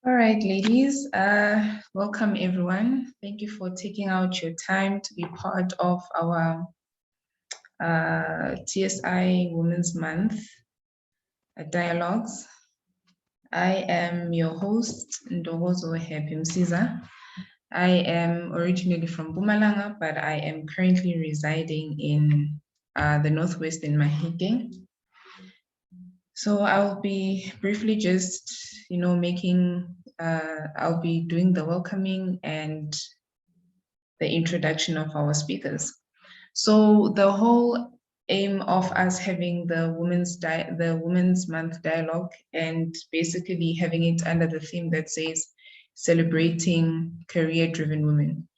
All right, ladies, welcome everyone. Thank you for taking out your time to be part of our TSI Women's Month dialogues. I am your host, Ndogozo Happy Msiza. I am originally from Bumalanga, but I am currently residing in the Northwest in Mahikeng. So I'll be briefly just, I'll be doing the welcoming and the introduction of our speakers. So the whole aim of us having the Women's Month dialogue and basically having it under the theme that says celebrating career-driven women.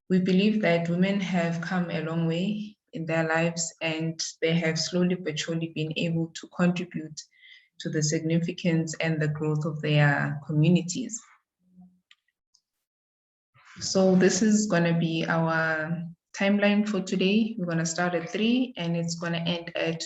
We believe that women have come a long way in their lives and they have slowly but surely been able to contribute to the significance and the growth of their communities. So this is going to be our timeline for today. We're going to start at 3 and it's going to end at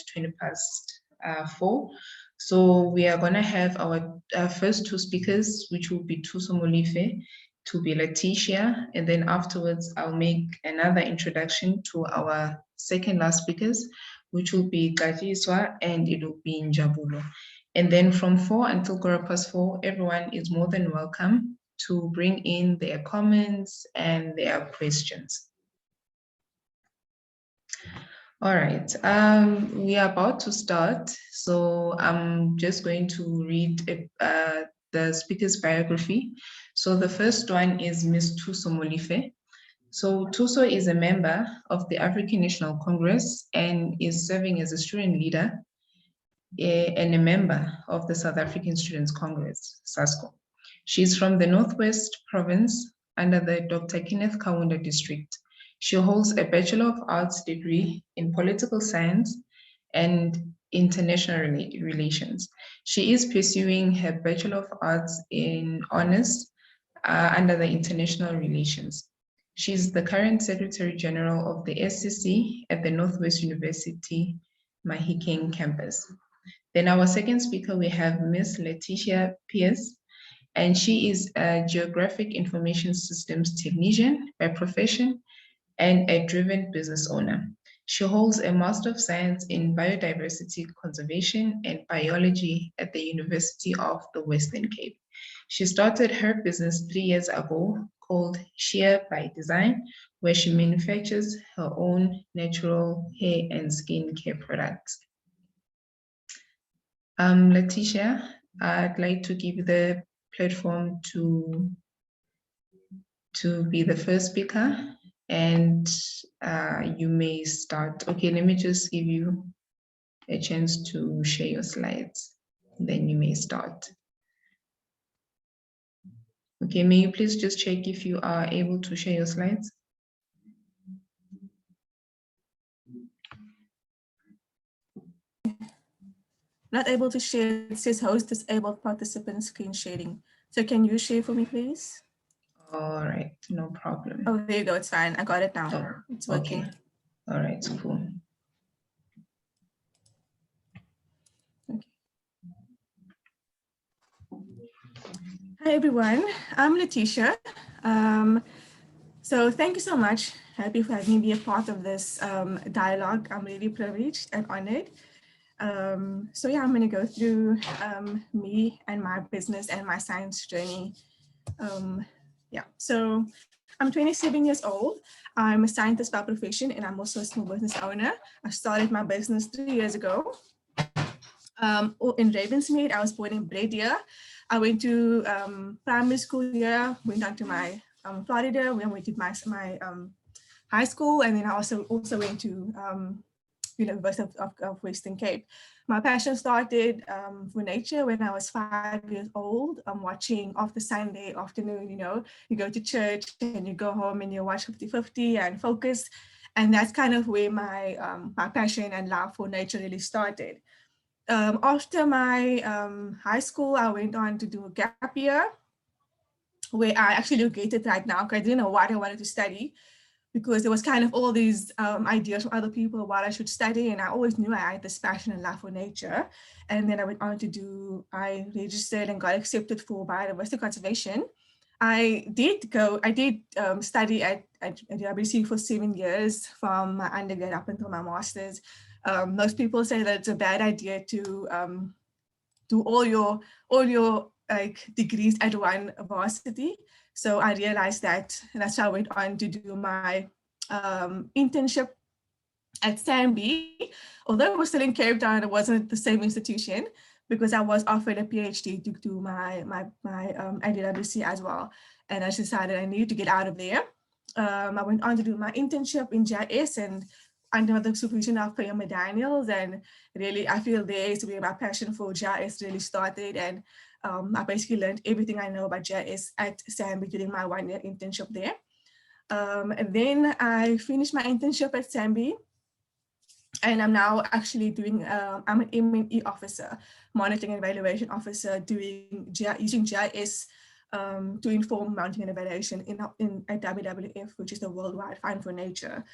4. So we are going to have our first two speakers, which will be Thuso Molife, to be Laetitia, and then afterwards I'll make another introduction to our second last speakers, which will be Xatyiswa and it will be Njabulo. And then from 4 until 4:15, everyone is more than welcome to bring in their comments and their questions. All right, we are about to start. So I'm just going to read the speaker's biography. So the first one is Ms. Thuso Molife. So Thuso is a member of the African National Congress and is serving as a student leader and a member of the South African Students Congress, SASCO. She's from the Northwest Province under the Dr. Kenneth Kaunda district. She holds a Bachelor of Arts degree in Political Science and International Relations. She is pursuing her Bachelor of Arts in Honors under the International Relations. She's the current Secretary General of the SCC at the Northwest University Mahikeng campus. Then our second speaker, we have Ms. Laetitia Piers, and she is a Geographic Information Systems Technician by profession and a driven business owner. She holds a Master of Science in Biodiversity Conservation and Biology at the University of the Western Cape. She started her business 3 years ago called Sheer by Design, where she manufactures her own natural hair and skin care products. Laetitia, I'd like to give you the platform to be the first speaker, and you may start. Okay, let me just give you a chance to share your slides, then you may start. Okay, may you please just check if you are able to share your slides? Not able to share, it says host disabled participant screen sharing. So can you share for me, please? All right, no problem. Oh, there you go, it's fine. I got it now. Oh, it's working. Okay. All right, cool. Okay. Hi, everyone. I'm Laetitia. So thank you so much. Happy for having me be a part of this dialogue. I'm really privileged and honored. So yeah, I'm going to go through me and my business and my science journey. Yeah, so I'm 27 years old. I'm a scientist by profession and I'm also a small business owner. I started my business 3 years ago. In Ravensmead, I was born in Bredia. I went to primary school here, went on to my Florida, where I went to my high school, and then I also went to University of Western Cape. My passion started for nature when I was 5 years old. I'm watching after Sunday afternoon, you go to church and you go home and you watch 50/50 and focus. And that's kind of where my passion and love for nature really started. After my high school, I went on to do a gap year where I actually located right now because I didn't know what I wanted to study. because there was kind of all these ideas from other people what I should study, and I always knew I had this passion and love for nature. And then I went on to I registered and got accepted for biodiversity conservation. I did study at WC for 7 years, from my undergrad up until my master's. Most people say that it's a bad idea to do all your like degrees at one varsity. So I realized that, and that's how I went on to do my internship at SAMB. Although it was still in Cape Town, it wasn't the same institution, because I was offered a PhD to do my ADWC as well. And I decided I needed to get out of there. I went on to do my internship in GIS, and under the supervision of Piers Daniels, and really I feel there is where my passion for GIS really started. And I basically learned everything I know about GIS at SAMB during my 1-year internship there. And then I finished my internship at SAMB, and I'm now actually doing, I'm an M&E officer, monitoring and evaluation officer, using GIS to inform mounting and evaluation at WWF, which is the Worldwide Fund for Nature,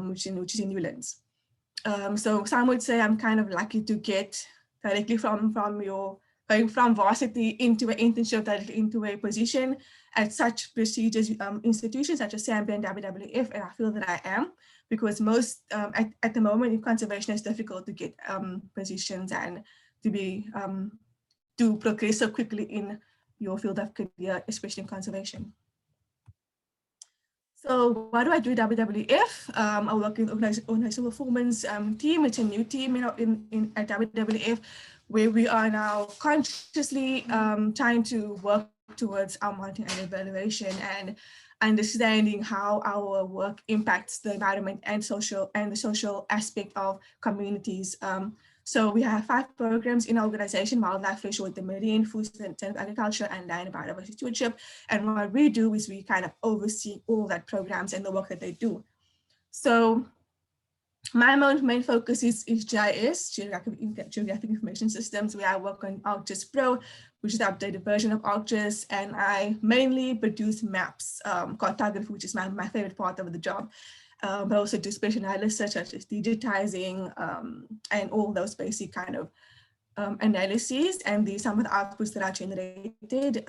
which is in Newlands. So some would say I'm kind of lucky to get directly going from varsity into an internship, directly into a position at such prestigious institutions such as SAMB and WWF, and I feel that I am, because most, at the moment in conservation, it's difficult to get positions and to progress so quickly in your field of career, especially in conservation. So what do I do at WWF? I work in organizational performance team. It's a new team at WWF, where we are now consciously trying to work towards our monitoring and evaluation, and understanding how our work impacts the environment and the social aspect of communities. So we have 5 programs in our organization: wildlife, fish, water, marine, food, sustainable agriculture, and land and biodiversity stewardship. And what we do is we kind of oversee all that programs and the work that they do. So my main focus is GIS, Geographic Information Systems, where I work on ArcGIS Pro, which is the updated version of ArcGIS, and I mainly produce maps, cartography, which is my favorite part of the job. But also do spatial analysis, such as digitizing and all those basic kind of analyses. And these are some of the outputs that are generated.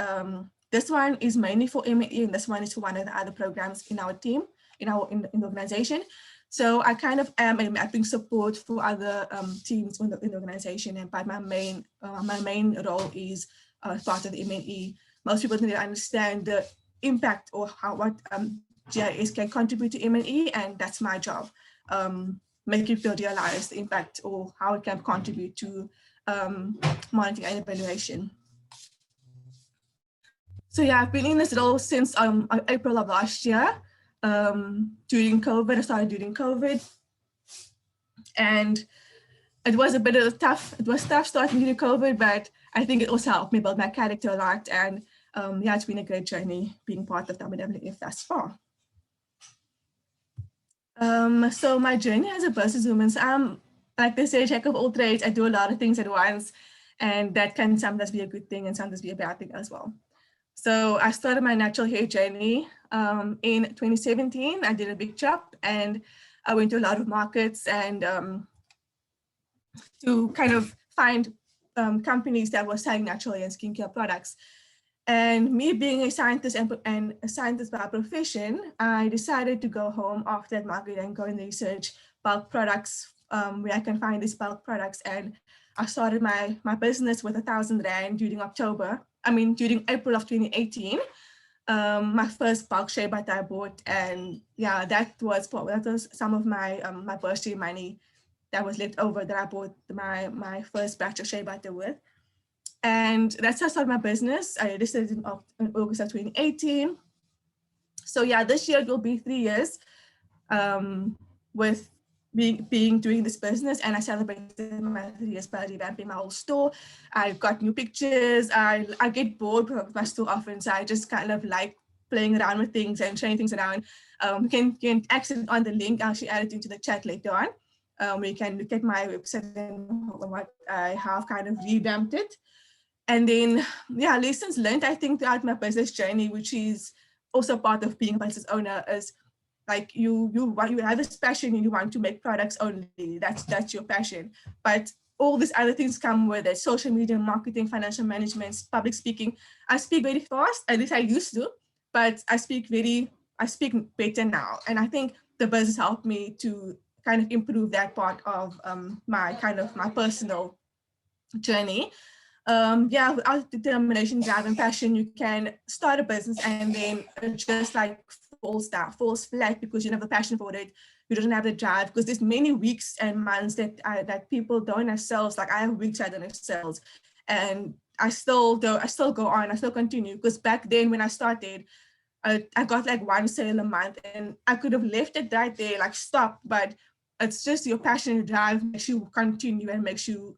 This one is mainly for M&E, and this one is for one of the other programs in our team, in the organization. So I kind of am a mapping support for other teams in the organization, but my main role is part of the M&E. Most people need to understand the impact or what GIS can contribute to M&E, and that's my job, make people realize the impact or how it can contribute to monitoring and evaluation. So yeah, I've been in this role since April of last year. During COVID, I started during COVID, and it was a bit of it was tough starting during COVID, but I think it also helped me build my character a lot. And yeah, it's been a great journey being part of WWF thus far. So my journey as a businesswoman, so I'm, like they say, jack of all trades. I do a lot of things at once, and that can sometimes be a good thing and sometimes be a bad thing as well. So I started my natural hair journey in 2017. I did a big jump, and I went to a lot of markets and to kind of find companies that were selling natural hair and skincare products. And me being a scientist and a scientist by profession, I decided to go home after that market and go and research bulk products, where I can find these bulk products. And I started my business with 1,000 Rand during April of 2018. My first bulk shea butter I bought, and yeah, that was some of my my bursary money that was left over that I bought my first batch of shea butter with. And that's how I started my business. I registered in August of 2018. So yeah, this year it will be 3 years with doing this business, and I celebrated my 3 years by revamping my whole store. I got new pictures. I get bored with my store often, so I just kind of like playing around with things and showing things around. You can access on the link. I'll actually add it into the chat later on. Where you can look at my website and what I have kind of revamped it. And then, yeah, lessons learned, I think, throughout my business journey, which is also part of being a business owner, is like you have this passion and you want to make products only. That's your passion. But all these other things come with it: social media, marketing, financial management, public speaking. I speak very fast, at least I used to, but I speak better now. And I think the business helped me to kind of improve that part of my personal journey. Yeah, without determination, drive, and passion, you can start a business and then it just like falls flat because you don't have the passion for it. You don't have the drive, because there's many weeks and months that people don't have sales. Like I have weeks I don't have sales, and I still go on. I still continue, because back then when I started, I got like one sale a month, and I could have left it right there, like stop. But it's just your passion and drive makes you continue and makes you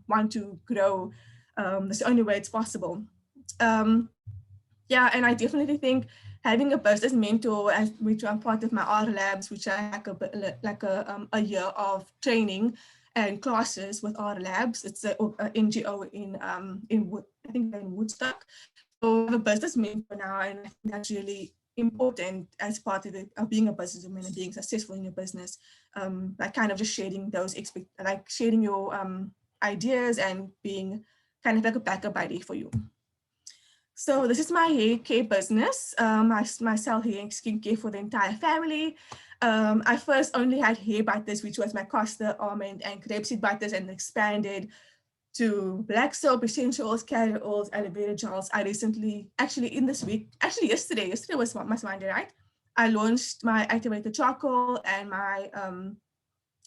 want to grow. That's the only way it's possible. Yeah, and I definitely think having a business mentor, which I'm part of my R Labs, which I like a year of training and classes with R Labs. It's a NGO in I think in Woodstock. So I have a business mentor now, and I think that's really important as part of being a businesswoman and being successful in your business. Like kind of just sharing sharing your ideas and being kind of like a backup buddy for you. So this is my hair care business. I sell hair and skincare for the entire family. I first only had hair butters, which was my castor, almond, and grapeseed butters, and expanded to black soap, essential oils, carrier oils, aloe vera gels. I recently, yesterday was my Monday, right? I launched my activated charcoal and my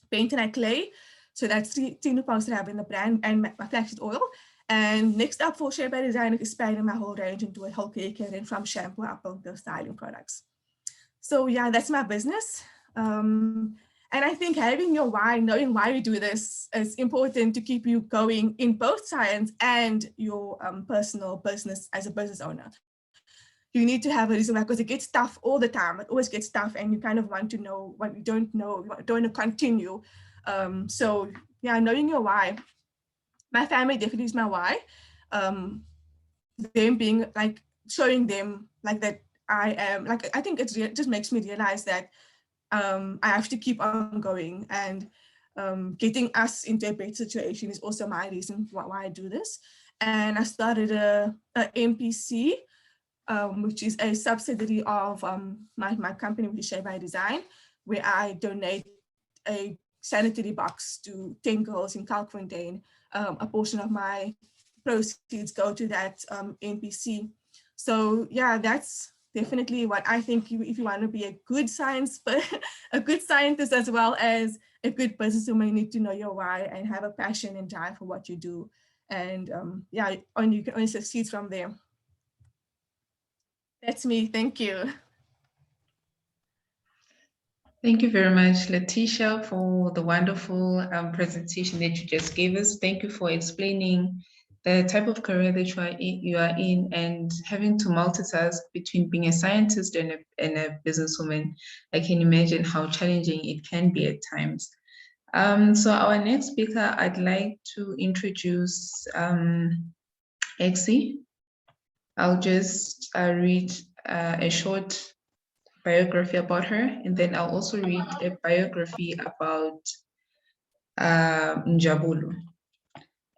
paint and clay. So that's three new products that I have in the brand, and my flaxseed oil. And next up for Shape by Design is expanding my whole range into a whole hair care, and from shampoo up until styling products. So yeah, that's my business. And I think having your why, knowing why you do this, is important to keep you going in both science and your personal business as a business owner. You need to have a reason why, because it gets tough all the time. It always gets tough, and you kind of want to know what you don't know, you don't want to continue. So yeah, knowing your why. My family definitely is my why. Them being like, showing them like that I am, like, I think it just makes me realize that I have to keep on going, and getting us into a better situation is also my reason why I do this. And I started a MPC, which is a subsidiary of my company, which is Shape by Design, where I donate a sanitary box to 10 girls in Kalkfontein. A portion of my proceeds go to that NPC. So yeah, that's definitely what I think. If you want to be a good a good scientist, as well as a good businesswoman, you need to know your why and have a passion and drive for what you do. And yeah, you can only succeed from there. That's me. Thank you. Thank you very much, Laetitia, for the wonderful presentation that you just gave us. Thank you for explaining the type of career that you are in, and having to multitask between being a scientist and a businesswoman. I can imagine how challenging it can be at times. So our next speaker, I'd like to introduce Exie. I'll just read a short biography about her, and then I'll also read a biography about Njabulo.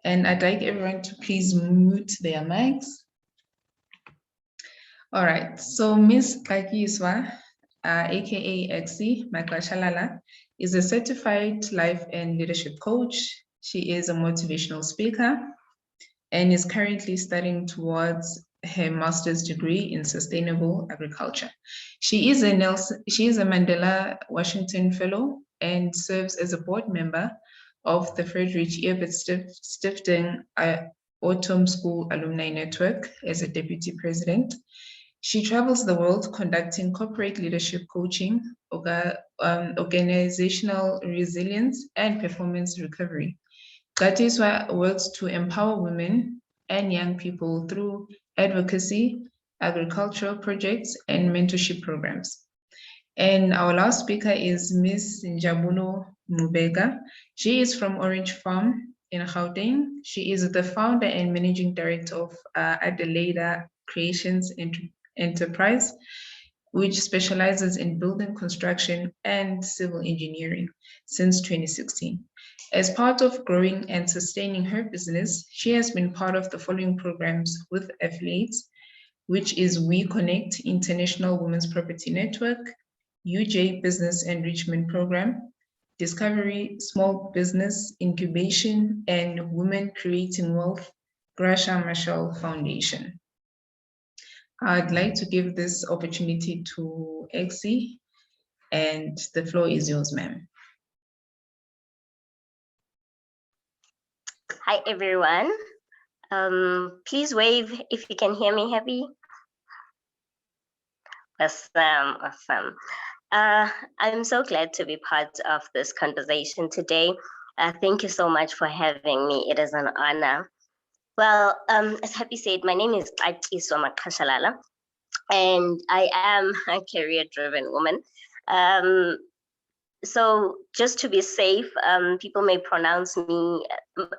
And I'd like everyone to please mute their mics. All right, so Miss Xatyiswa, aka Xatyiswa Maqashalala, is a certified life and leadership coach. She is a motivational speaker and is currently studying towards her master's degree in sustainable agriculture. She is a Mandela Washington Fellow and serves as a board member of the Friedrich Ebert Stiftung Autumn School Alumni Network as a deputy president. She travels the world conducting corporate leadership coaching, organizational resilience, and performance recovery. Xatyiswa works to empower women and young people through advocacy, agricultural projects, and mentorship programs. And our last speaker is Miss Njabulo Nqubeka. She is from Orange Farm in Gauteng. She is the founder and managing director of Adelide Creations Enterprise. which specializes in building construction and civil engineering since 2016. As part of growing and sustaining her business, she has been part of the following programs with affiliates, which is We Connect International Women's Property Network, UJ Business Enrichment Program, Discovery Small Business Incubation, and Women Creating Wealth, Grasha Marshall Foundation. I'd like to give this opportunity to Exie, and the floor is yours, ma'am. Hi, everyone. Please wave if you can hear me, Happy. Awesome. I'm so glad to be part of this conversation today. Thank you so much for having me. It is an honor. Well, as Happy said, my name is Xatyiswa Maqashalala, and I am a career-driven woman. So just to be safe, people may pronounce me,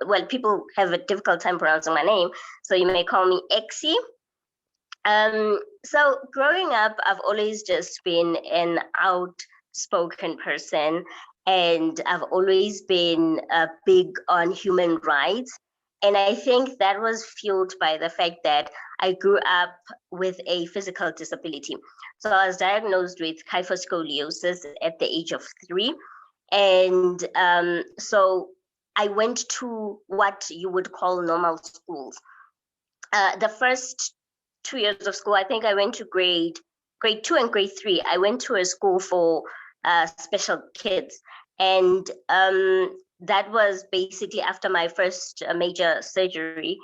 well, people have a difficult time pronouncing my name, so you may call me Exie. So growing up, I've always just been an outspoken person, and I've always been big on human rights. And I think that was fueled by the fact that I grew up with a physical disability. So I was diagnosed with kyphoscoliosis at the age of 3. And so I went to what you would call normal schools. The first 2 years of school, I think I went to grade 2 and grade 3. I went to a school for special kids. And that was basically after my first major surgery.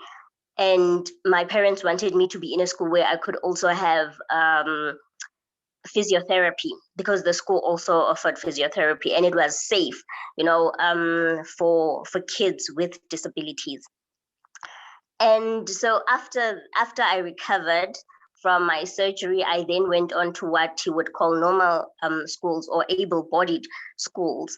And my parents wanted me to be in a school where I could also have physiotherapy, because the school also offered physiotherapy, and it was safe, you know, for kids with disabilities. And so after I recovered from my surgery, I then went on to what you would call normal schools or able-bodied schools.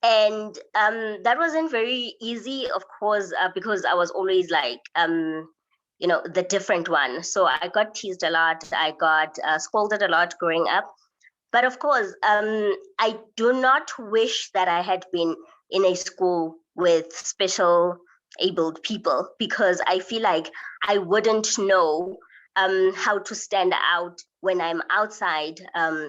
And that wasn't very easy, of course, because I was always like, you know, the different one. So I got teased a lot. I got scolded a lot growing up. But of course, I do not wish that I had been in a school with special abled people, because I feel like I wouldn't know how to stand out when I'm outside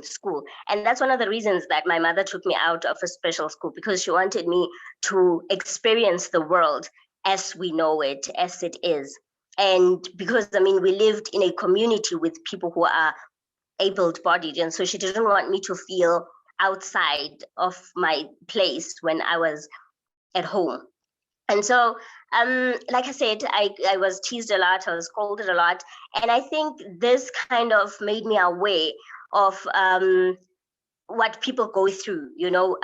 school. And that's one of the reasons that my mother took me out of a special school, because she wanted me to experience the world as we know it, as it is. And because, I mean, we lived in a community with people who are able-bodied, and so she didn't want me to feel outside of my place when I was at home. And so, like I said, I was teased a lot, I was scolded a lot. And I think this kind of made me aware of what people go through, you know,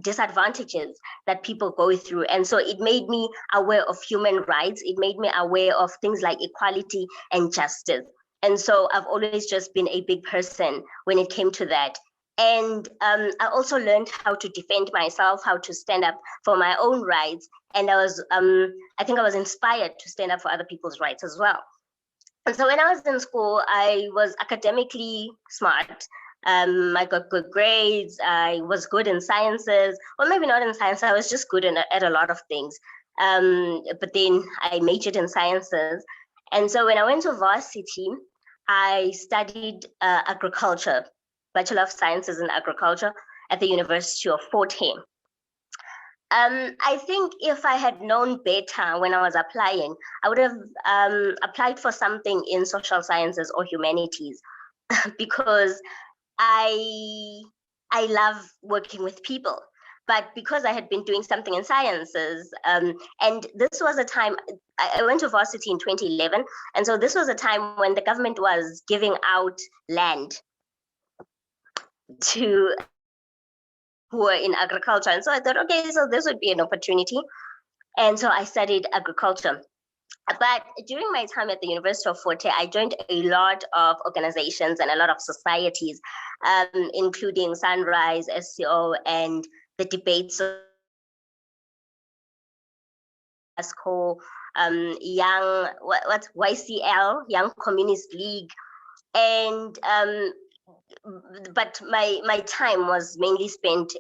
disadvantages that people go through. And so it made me aware of human rights. It made me aware of things like equality and justice. And so I've always just been a big person when it came to that. And I also learned how to defend myself, how to stand up for my own rights. And I think I was inspired to stand up for other people's rights as well. And so when I was in school, I was academically smart. I got good grades. I was good in sciences, or maybe not in science. I was just good at a lot of things. But then I majored in sciences. And so when I went to varsity, I studied agriculture, Bachelor of Sciences in Agriculture at the University of Fort Hare. I think if I had known better when I was applying, I would have applied for something in social sciences or humanities, because I love working with people. But because I had been doing something in sciences, and this was a time, I went to varsity in 2011, and so this was a time when the government was giving out land to who were in agriculture. And so I thought, okay, so this would be an opportunity. And so I studied agriculture. But during my time at the University of Fort Hare, I joined a lot of organizations and a lot of societies, including Sunrise, SCO, and the debates called YCL, Young Communist League. And but my time was mainly spent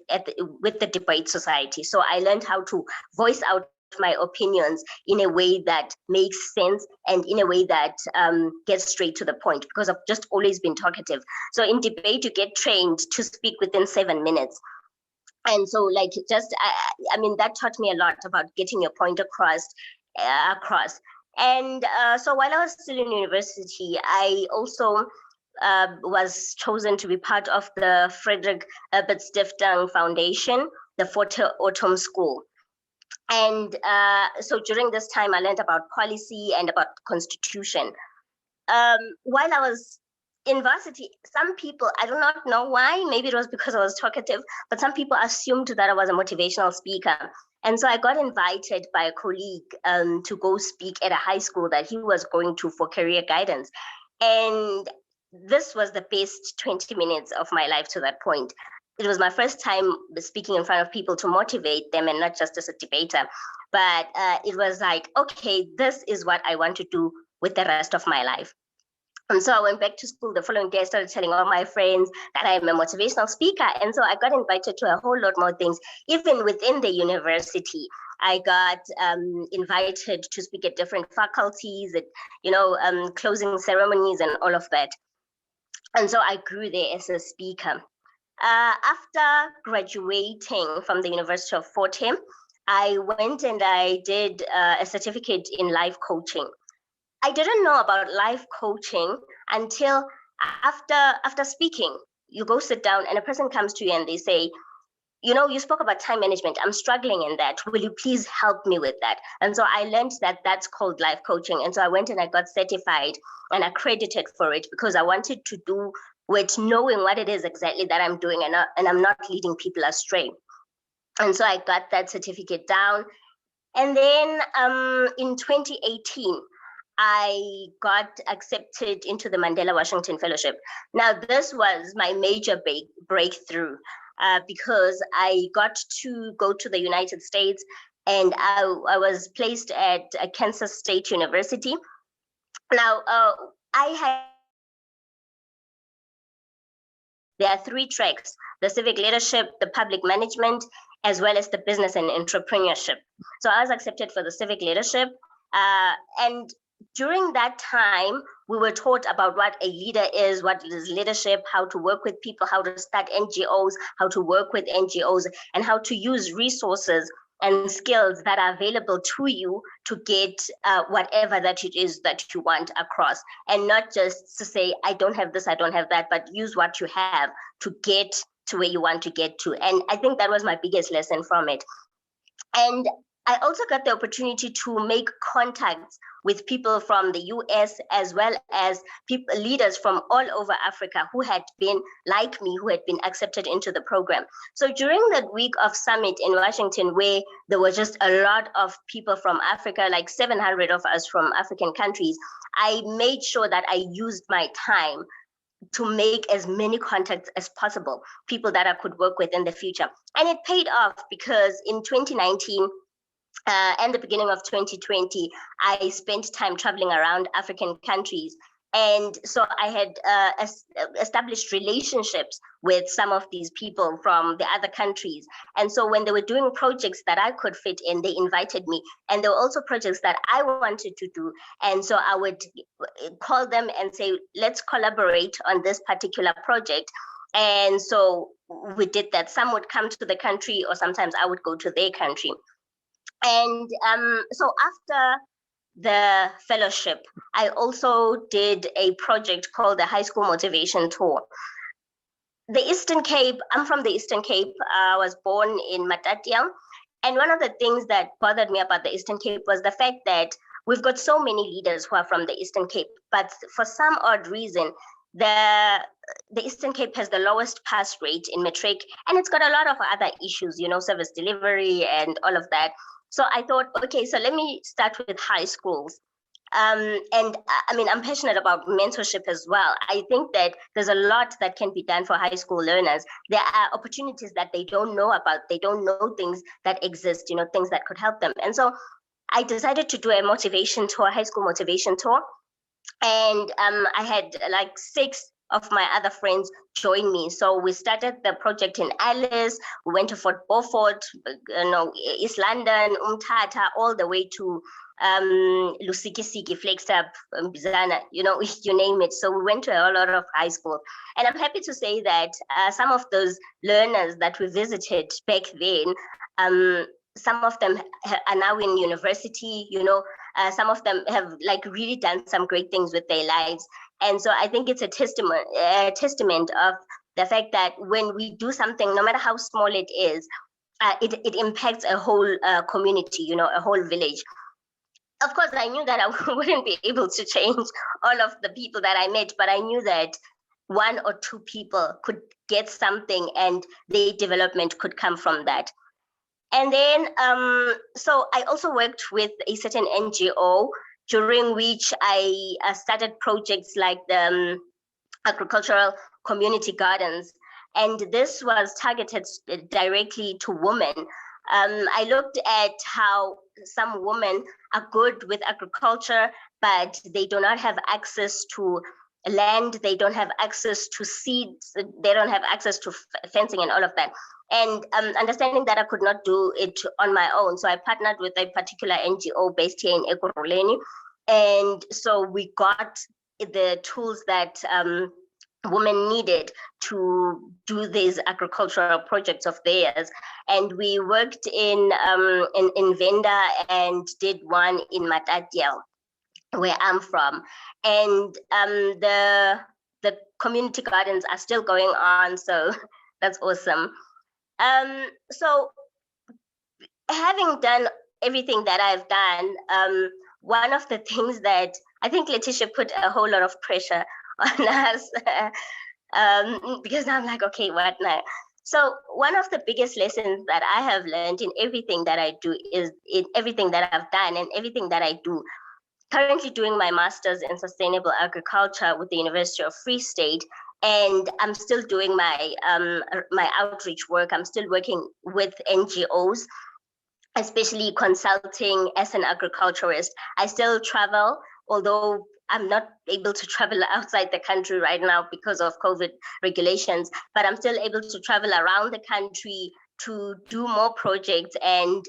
with the Debate Society. So I learned how to voice out my opinions in a way that makes sense and in a way that gets straight to the point, because I've just always been talkative. So in debate, you get trained to speak within 7 minutes. And so like I mean, that taught me a lot about getting your point across. And so while I was still in university, I also was chosen to be part of the Frederick Herbert Stiftung Foundation, the Fort Autumn School. And so during this time, I learned about policy and about constitution. While I was in varsity, some people, I do not know why, maybe it was because I was talkative, but some people assumed that I was a motivational speaker. And so I got invited by a colleague to go speak at a high school that he was going to for career guidance. And this was the best 20 minutes of my life to that point. It was my first time speaking in front of people to motivate them and not just as a debater. But it was like, okay, this is what I want to do with the rest of my life. And so I went back to school the following day. I started telling all my friends that I'm a motivational speaker. And so I got invited to a whole lot more things. Even within the university, I got invited to speak at different faculties, at, closing ceremonies and all of that. And so I grew there as a speaker. After graduating from the University of Fort Hare, I went and I did a certificate in life coaching. I didn't know about life coaching until after speaking. You go sit down and a person comes to you and they say, you spoke about time management. I'm struggling in that. Will you please help me with that? And so I learned that that's called life coaching. And so I went and I got certified and accredited for it because I wanted to do with knowing what it is exactly that I'm doing and I'm not leading people astray. And so I got that certificate down. And then in 2018, I got accepted into the Mandela Washington Fellowship. Now, this was my major breakthrough because I got to go to the United States and I was placed at Kansas State University. Now, there are 3 tracks: the civic leadership, the public management, as well as the business and entrepreneurship. So I was accepted for the civic leadership. And during that time, we were taught about what a leader is, what is leadership, how to work with people, how to start NGOs, how to work with NGOs, and how to use resources and skills that are available to you to get whatever that it is that you want across. And not just to say, I don't have this, I don't have that, but use what you have to get to where you want to get to. And I think that was my biggest lesson from it. And I also got the opportunity to make contacts with people from the US, as well as leaders from all over Africa who had been like me, who had been accepted into the program. So during that week of summit in Washington, where there were just a lot of people from Africa, like 700 of us from African countries, I made sure that I used my time to make as many contacts as possible, people that I could work with in the future. And it paid off because in 2019, and the beginning of 2020, I spent time traveling around African countries. And so I had established relationships with some of these people from the other countries. And so when they were doing projects that I could fit in, they invited me. And there were also projects that I wanted to do. And so I would call them and say, let's collaborate on this particular project. And so we did that. Some would come to the country, or sometimes I would go to their country. And so after the fellowship, I also did a project called the High School Motivation Tour. The Eastern Cape, I'm from the Eastern Cape. I was born in Matatia. And one of the things that bothered me about the Eastern Cape was the fact that we've got so many leaders who are from the Eastern Cape, but for some odd reason, the Eastern Cape has the lowest pass rate in matric, and it's got a lot of other issues, service delivery and all of that. So I thought, okay, so let me start with high schools. And I mean, I'm passionate about mentorship as well. I think that there's a lot that can be done for high school learners. There are opportunities that they don't know about. They don't know things that exist, things that could help them. And so I decided to do a motivation tour, high school motivation tour. And I had like 6 of my other friends join me. So we started the project in Alice, we went to Fort Beaufort, East London, Umtata, all the way to Lusikisiki, Flagstaff, Bizana, you name it. So we went to a lot of high school. And I'm happy to say that some of those learners that we visited back then, some of them are now in university, some of them have really done some great things with their lives. And so I think it's a testament of the fact that when we do something, no matter how small it is, it impacts a whole community, a whole village. Of course, I knew that I wouldn't be able to change all of the people that I met, but I knew that one or two people could get something and their development could come from that. And then, so I also worked with a certain NGO during which I started projects like the agricultural community gardens. And this was targeted directly to women. I looked at how some women are good with agriculture, but they do not have access to land, they don't have access to seeds, they don't have access to fencing and all of that. And understanding that I could not do it on my own, so I partnered with a particular NGO based here in Ekurhuleni. And so we got the tools that women needed to do these agricultural projects of theirs. And we worked in Venda and did one in Matatiel, where I'm from. And the community gardens are still going on, so that's awesome. So having done everything that I've done, one of the things that I think Laetitia put a whole lot of pressure on us, because now I'm like, okay, what now? So one of the biggest lessons that I have learned in everything that I do is in everything that I've done and everything that I do. Currently doing my master's in sustainable agriculture with the University of Free State, and I'm still doing my my outreach work. I'm still working with NGOs, especially consulting as an agriculturist. I still travel, although I'm not able to travel outside the country right now because of COVID regulations, but I'm still able to travel around the country to do more projects. And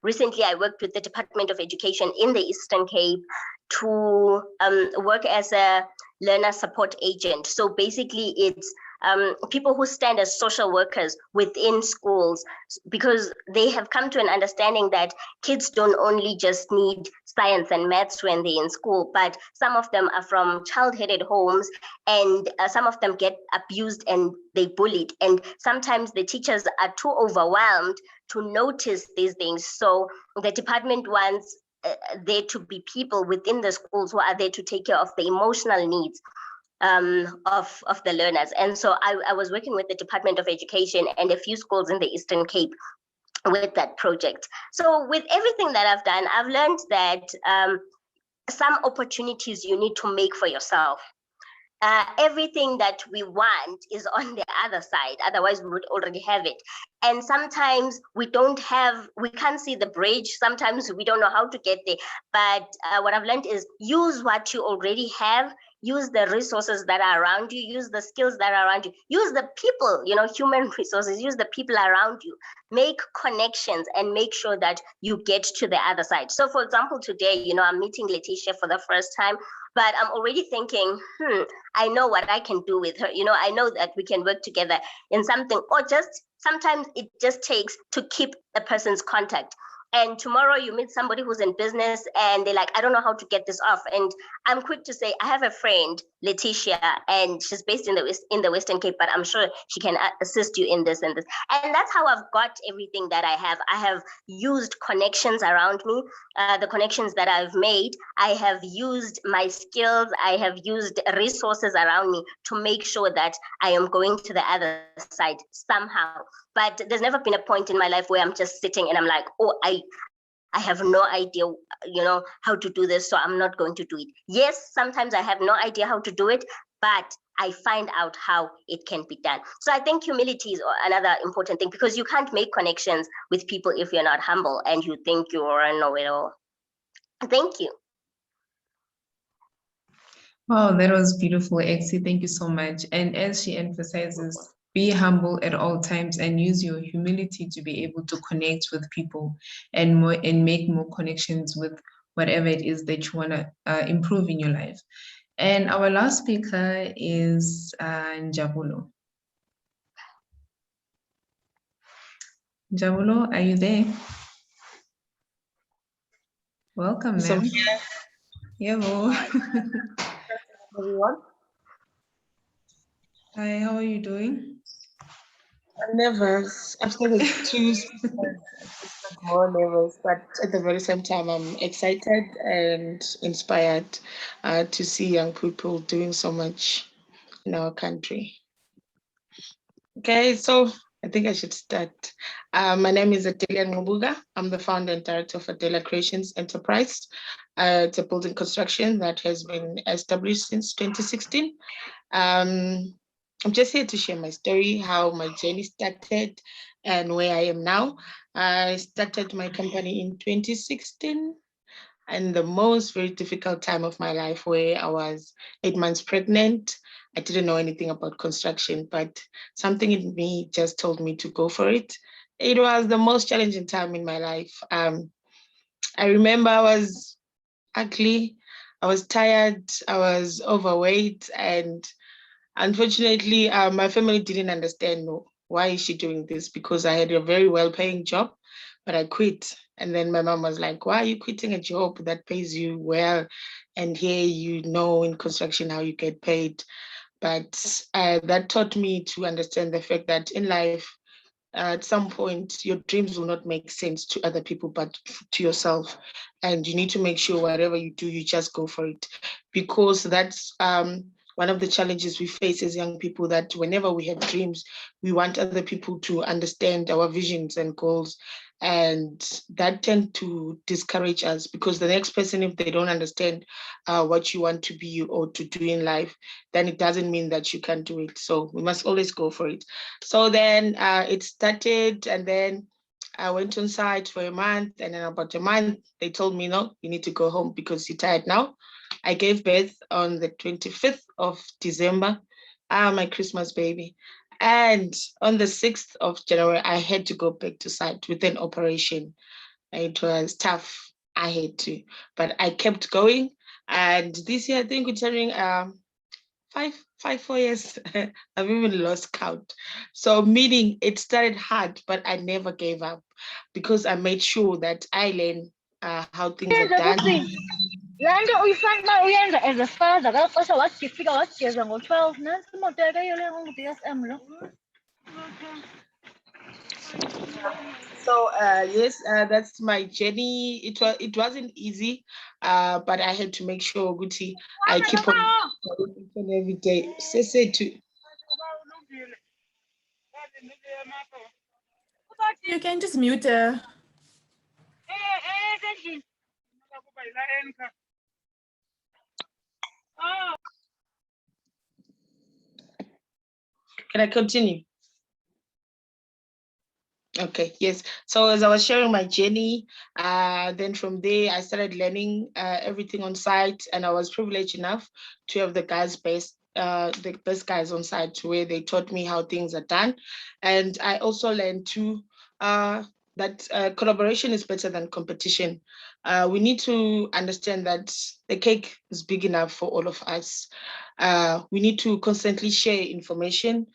recently I worked with the Department of Education in the Eastern Cape to work as a learner support agent. So basically it's people who stand as social workers within schools, because they have come to an understanding that kids don't only just need science and maths when they're in school, but some of them are from child-headed homes, and some of them get abused and they bullied. And sometimes the teachers are too overwhelmed to notice these things. So the department wants there to be people within the schools who are there to take care of the emotional needs of the learners. And so I was working with the Department of Education and a few schools in the Eastern Cape with that project. So with everything that I've done, I've learned that some opportunities you need to make for yourself. Everything that we want is on the other side, otherwise we would already have it. And sometimes we can't see the bridge, sometimes we don't know how to get there. But what I've learned is use what you already have, use the resources that are around you, use the skills that are around you, use the people, human resources, use the people around you, make connections and make sure that you get to the other side. So for example, today, I'm meeting Laetitia for the first time, but I'm already thinking, I know what I can do with her. I know that we can work together in something, or just sometimes it just takes to keep a person's contact. And tomorrow you meet somebody who's in business and they're like, I don't know how to get this off. And I'm quick to say, I have a friend, Laetitia, and she's based in the Western Cape, but I'm sure she can assist you in this and this. And that's how I've got everything that I have. I have used connections around me, the connections that I've made. I have used my skills. I have used resources around me to make sure that I am going to the other side somehow. But there's never been a point in my life where I'm just sitting and I'm like, oh, I have no idea, how to do this, so I'm not going to do it. Yes, sometimes I have no idea how to do it, but I find out how it can be done. So I think humility is another important thing, because you can't make connections with people if you're not humble and you think you're a know-it-all. Thank you. Wow, that was beautiful, Exie. Thank you so much. And as she emphasizes, be humble at all times and use your humility to be able to connect with people and make more connections with whatever it is that you want to improve in your life. And our last speaker is Njabulo. Njabulo, are you there? Welcome, So, ma'am. Yeah, everyone, Hi, how are you doing? I'm nervous. I've started two speakers. I just got more nervous, but at the very same time, I'm excited and inspired to see young people doing so much in our country. Okay, so I think I should start. My name is Adelide Nqubeka. I'm the founder and director of Adelide Creations Enterprise. It's a building construction that has been established since 2016. I'm just here to share my story, how my journey started and where I am now. I started my company in 2016 and the most very difficult time of my life where I was 8 months pregnant. I didn't know anything about construction, but something in me just told me to go for it. It was the most challenging time in my life. I remember I was ugly, I was tired, I was overweight, and unfortunately, my family didn't understand why is she doing this because I had a very well-paying job, but I quit. And then my mom was like, "Why are you quitting a job that pays you well? And here you know in construction how you get paid." But that taught me to understand the fact that in life, at some point, your dreams will not make sense to other people, but to yourself. And you need to make sure whatever you do, you just go for it. Because that's one of the challenges we face as young people, that whenever we have dreams, we want other people to understand our visions and goals. And that tend to discourage us because the next person, if they don't understand what you want to be or to do in life, then it doesn't mean that you can do it. So we must always go for it. So then it started, and then I went on site for a month, and then about a month, they told me, "No, you need to go home because you're tired now." I gave birth on the 25th of December, my Christmas baby. And on the 6th of January, I had to go back to site with an operation. It was tough. I had to, but I kept going. And this year, I think we're turning 4 years. I've even lost count. So meaning it started hard, but I never gave up because I made sure that I learn how things are done. Land uyifanele uyenza as a father ngelo xesha wafika wageza ngo-12 nantsi imoto yakhe eyole ngu-DSM lo. So yes, that's my journey. It wasn't easy, but I had to make sure Guti I keep on each and every day. Say to You can just mute her. Can I continue? Okay, yes. So as I was sharing my journey, then from there I started learning everything on site, and I was privileged enough to have the best guys on site where they taught me how things are done. And I also learned too that collaboration is better than competition. We need to understand that the cake is big enough for all of us. We need to constantly share information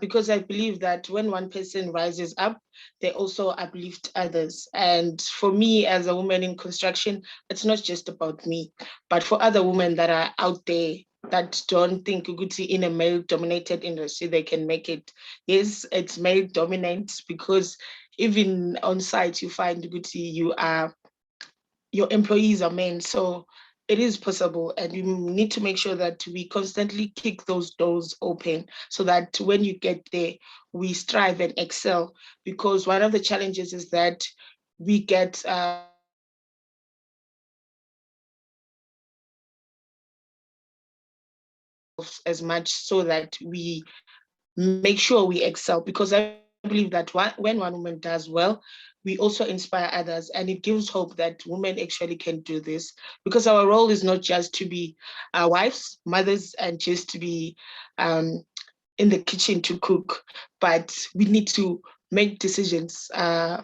because I believe that when one person rises up, they also uplift others. And for me, as a woman in construction, it's not just about me, but for other women that are out there that don't think Uguti in a male-dominated industry, they can make it. Yes, it's male-dominant because even on site, you find Uguti, your employees are men. So it is possible, and you need to make sure that we constantly kick those doors open so that when you get there, we strive and excel. Because one of the challenges is that we get as much so that we make sure we excel, because believe that when one woman does well, we also inspire others, and it gives hope that women actually can do this, because our role is not just to be wives, mothers, and just to be in the kitchen to cook, but we need to make decisions,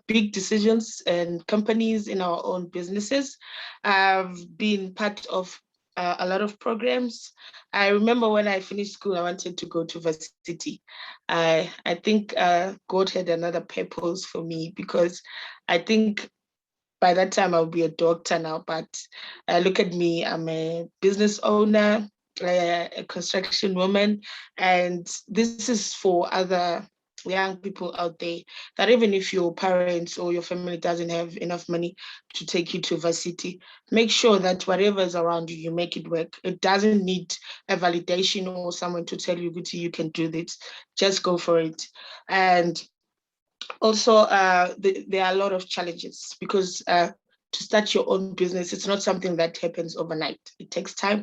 big decisions and companies, in our own businesses. I've been part of a lot of programs. I remember when I finished school, I wanted to go to varsity. I think God had another purpose for me, because I think by that time I'll be a doctor now, but look at me, I'm a business owner, a construction woman, and this is for other young people out there, that even if your parents or your family doesn't have enough money to take you to varsity, make sure that whatever is around you, you make it work. It doesn't need a validation or someone to tell you, Guti, you can do this. Just go for it. And also, there are a lot of challenges, because to start your own business, it's not something that happens overnight. It takes time.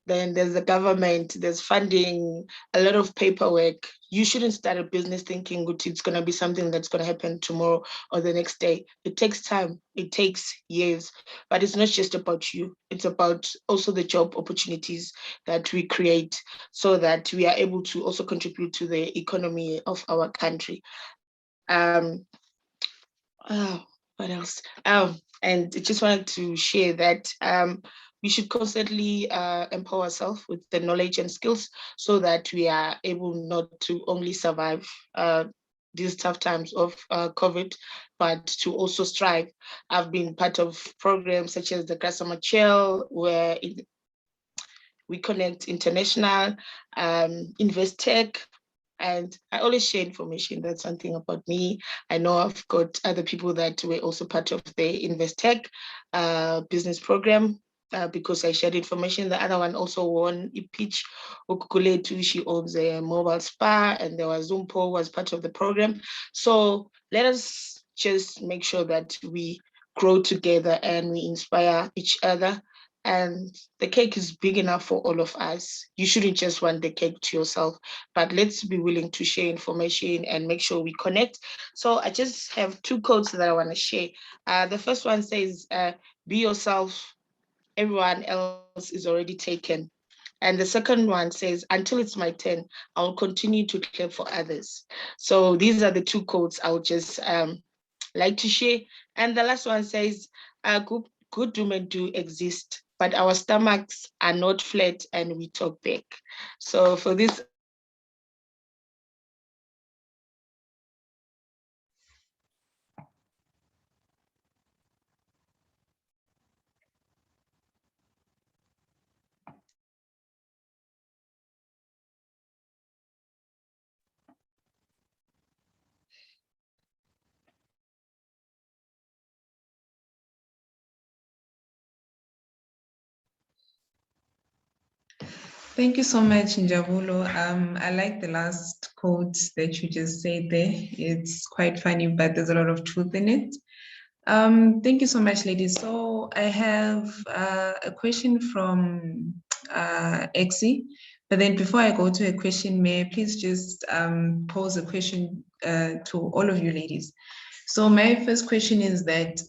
Then there's the government, there's funding, a lot of paperwork. You shouldn't start a business thinking it's going to be something that's going to happen tomorrow or the next day. It takes time, it takes years, but it's not just about you. It's about also the job opportunities that we create, so that we are able to also contribute to the economy of our country. What else? And I just wanted to share that we should constantly empower ourselves with the knowledge and skills, so that we are able not to only survive these tough times of COVID, but to also strive. I've been part of programs such as the Customer Chill, where we connect international, invest tech, and I always share information. That's something about me. I know I've got other people that were also part of the Invest Tech business program, because I shared information. The other one also won a pitch. Okukuletu, she owns a mobile spa, and there was Zumpo was part of the program. So let us just make sure that we grow together and we inspire each other. And the cake is big enough for all of us. You shouldn't just want the cake to yourself, but let's be willing to share information and make sure we connect. So I just have two quotes that I want to share. The first one says, be yourself, everyone else is already taken. And the second one says, until it's my turn, I will continue to care for others. So these are the two quotes I would just like to share. And the last one says, good women do exist, but our stomachs are not flat and we talk back. So for this, Thank you so much, Njabulo. I like the last quote that you just said there. It's quite funny, but there's a lot of truth in it. Thank you so much, ladies. So I have a question from Exi, but then before I go to a question, may I please just pose a question to all of you ladies. So my first question is that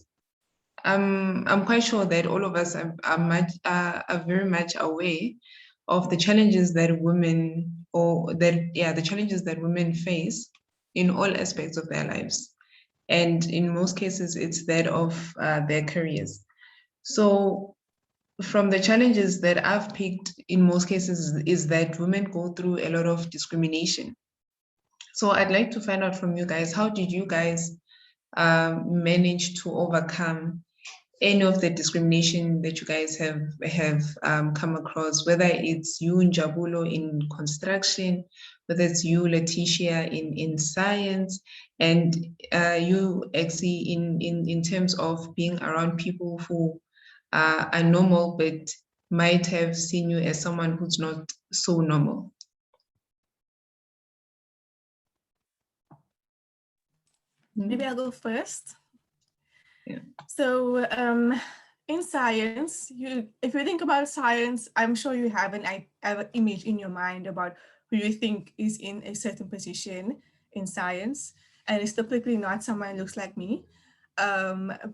I'm quite sure that all of us are very much aware of the challenges that women the challenges that women face in all aspects of their lives. And in most cases, it's that of their careers. So from the challenges that I've picked in most cases is that women go through a lot of discrimination. So I'd like to find out from you guys, how did you guys manage to overcome any of the discrimination that you guys have come across, whether it's you, Njabulo, in construction, whether it's you, Laetitia, in science, and you, Exi, in terms of being around people who are normal but might have seen you as someone who's not so normal. Maybe I'll go first. Yeah. So in science, if you think about science, I'm sure you have an image in your mind about who you think is in a certain position. in science, and it's typically not someone who looks like me.